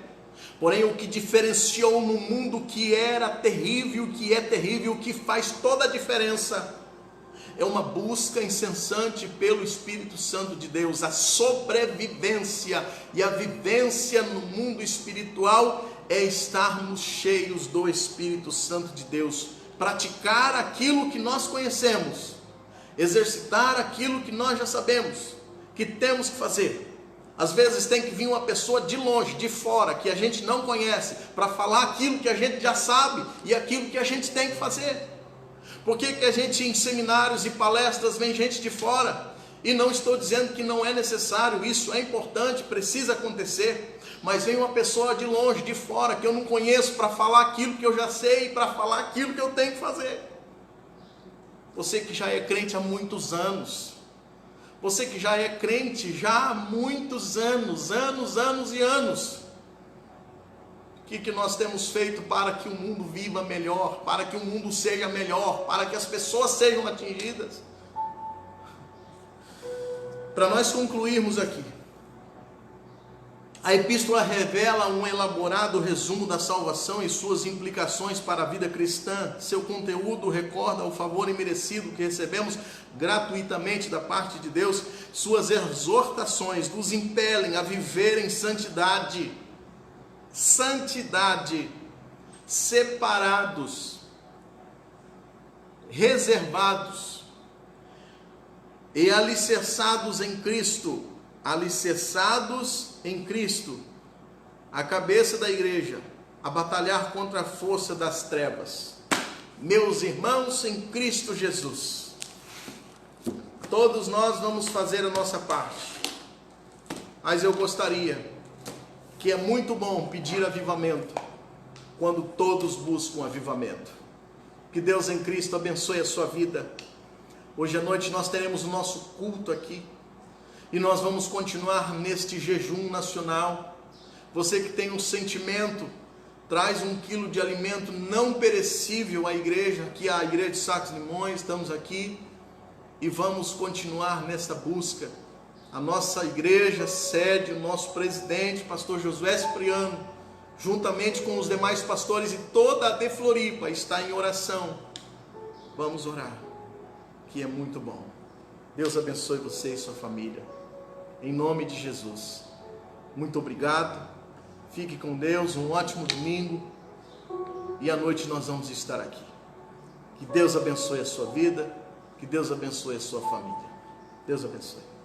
Porém, o que diferenciou no mundo que era terrível, que é terrível, que faz toda a diferença, é uma busca incessante pelo Espírito Santo de Deus. A sobrevivência e a vivência no mundo espiritual é estarmos cheios do Espírito Santo de Deus, praticar aquilo que nós conhecemos, exercitar aquilo que nós já sabemos que temos que fazer. Às vezes tem que vir uma pessoa de longe, de fora, que a gente não conhece, para falar aquilo que a gente já sabe e aquilo que a gente tem que fazer. Por que a gente em seminários e palestras vem gente de fora? E não estou dizendo que não é necessário, isso é importante, precisa acontecer, mas vem uma pessoa de longe, de fora, que eu não conheço, para falar aquilo que eu já sei, para falar aquilo que eu tenho que fazer. Você que já é crente há muitos anos, você que já é crente já há muitos anos, anos e anos, o que nós temos feito para que o mundo viva melhor, para que o mundo seja melhor, para que as pessoas sejam atingidas? Para nós concluirmos aqui, a epístola revela um elaborado resumo da salvação e suas implicações para a vida cristã. Seu conteúdo recorda o favor imerecido que recebemos gratuitamente da parte de Deus. Suas exortações nos impelem a viver em santidade, separados, reservados e alicerçados em Cristo, a cabeça da igreja, a batalhar contra a força das trevas. Meus irmãos em Cristo Jesus, todos nós vamos fazer a nossa parte, mas eu gostaria que é muito bom pedir avivamento quando todos buscam avivamento. Que Deus em Cristo abençoe a sua vida. Hoje à noite nós teremos o nosso culto aqui e nós vamos continuar neste jejum nacional. Você que tem um sentimento, traz 1 quilo de alimento não perecível à igreja, aqui a igreja de Sacos Limões, estamos aqui e vamos continuar nesta busca. A nossa igreja sede, o nosso presidente, pastor Josué Cipriano, juntamente com os demais pastores e toda a de Floripa, está em oração. Vamos orar, que é muito bom. Deus abençoe você e sua família, em nome de Jesus. Muito obrigado, fique com Deus, um ótimo domingo, e à noite nós vamos estar aqui. Que Deus abençoe a sua vida, que Deus abençoe a sua família. Deus abençoe.